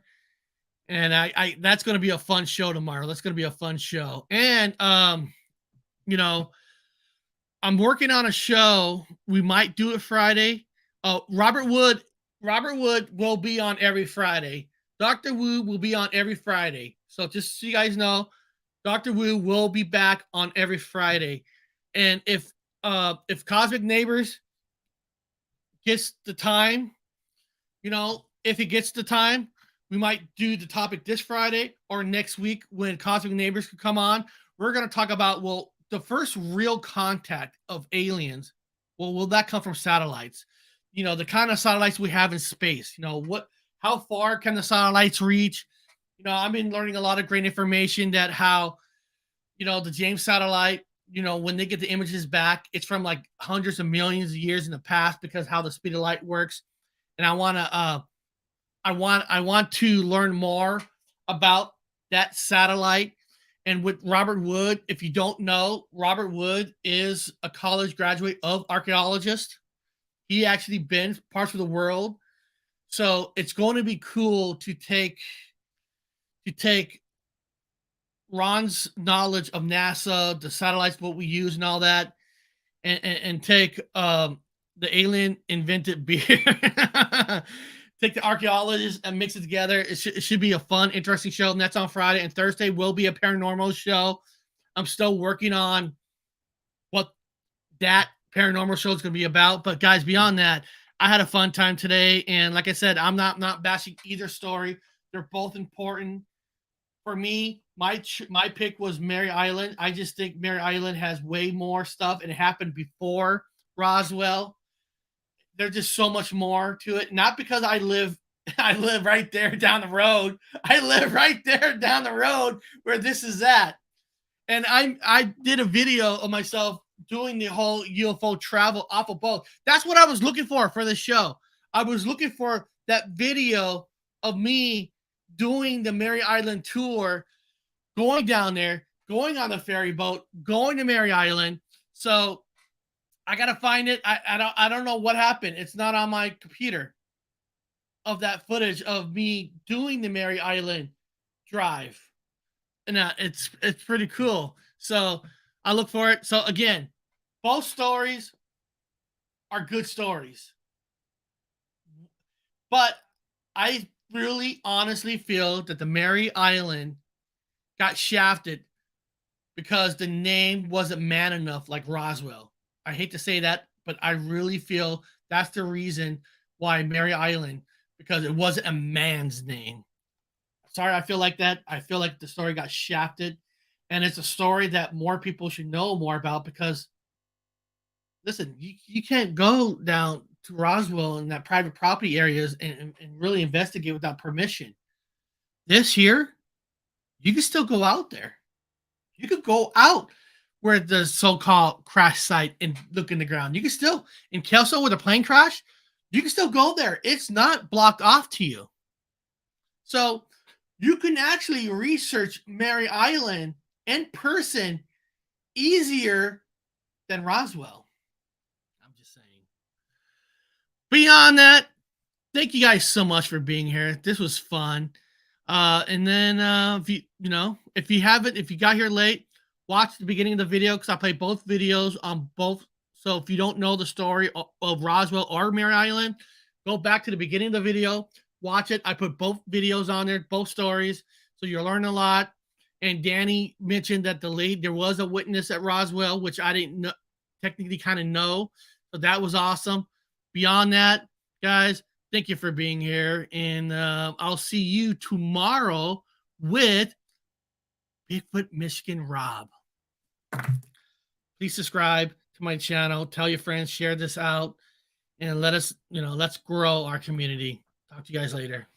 And I that's going to be a fun show tomorrow. That's going to be a fun show. And you know, I'm working on a show. We might do it Friday. Robert Wood will be on every Friday. Dr. Wu will be on every Friday. So just so you guys know, Dr. Wu will be back on every Friday. And if Cosmic Neighbors gets the time, you know, if he gets the time, we might do the topic this Friday or next week when Cosmic Neighbors can come on. We're going to talk about, well, the first real contact of aliens. Well, will that come from satellites? You know, the kind of satellites we have in space. You know, how far can the satellites reach? You know, I've been learning a lot of great information that how, you know, the James satellite, you know, when they get the images back, it's from like hundreds of millions of years in the past because how the speed of light works. And I want to learn more about that satellite. And with Robert Wood, if you don't know, Robert Wood is a college graduate of archaeologist. He actually been parts of the world. So it's going to be cool to take Ron's knowledge of NASA, the satellites, what we use and all that, and take the alien invented beer, take the archaeologists and mix it together. It should be a fun, interesting show. And that's on Friday. And Thursday will be a paranormal show. I'm still working on what that paranormal show is going to be about. But guys, beyond that, I had a fun time today. And like I said, I'm not bashing either story. They're both important. For me, my pick was Maury Island. I just think Maury Island has way more stuff, and it happened before Roswell. There's just so much more to it. Not because I live right there down the road. I live right there down the road where this is at. And I did a video of myself doing the whole UFO travel off a boat. That's what I was looking for the show. I was looking for that video of me doing the Maury Island tour, going down there, going on the ferry boat, going to Maury Island. So I gotta find it. I don't know what happened. It's not on my computer of that footage of me doing the Maury Island drive, and it's pretty cool. So I look for it. So again, both stories are good stories, but I really honestly feel that the Maury Island got shafted because the name wasn't man enough like Roswell. I hate to say that, but I really feel that's the reason why Maury Island, because it wasn't a man's name. Sorry, I feel like that. I feel like the story got shafted, and it's a story that more people should know more about because, listen, you can't go down to Roswell in that private property areas and really investigate without permission. This here, you can still go out there. You could go out where the so-called crash site and look in the ground. You can still, in Kelso with a plane crash, you can still go there. It's not blocked off to you. So you can actually research Maury Island in person easier than Roswell. I'm just saying. Beyond that, thank you guys so much for being here. This was fun. And then if you got here late, watch the beginning of the video because I play both videos on both. So if you don't know the story of Roswell or Maury Island, go back to the beginning of the video, watch it. I put both videos on there, both stories, so you'll learn a lot. And Danny mentioned that there was a witness at Roswell, which I didn't know, technically kind of know. So that was awesome. Beyond that, guys, Thank you for being here. And I'll see you tomorrow with Bigfoot Michigan Rob. Please subscribe to my channel. Tell your friends, share this out, and let's grow our community. Talk to you guys later.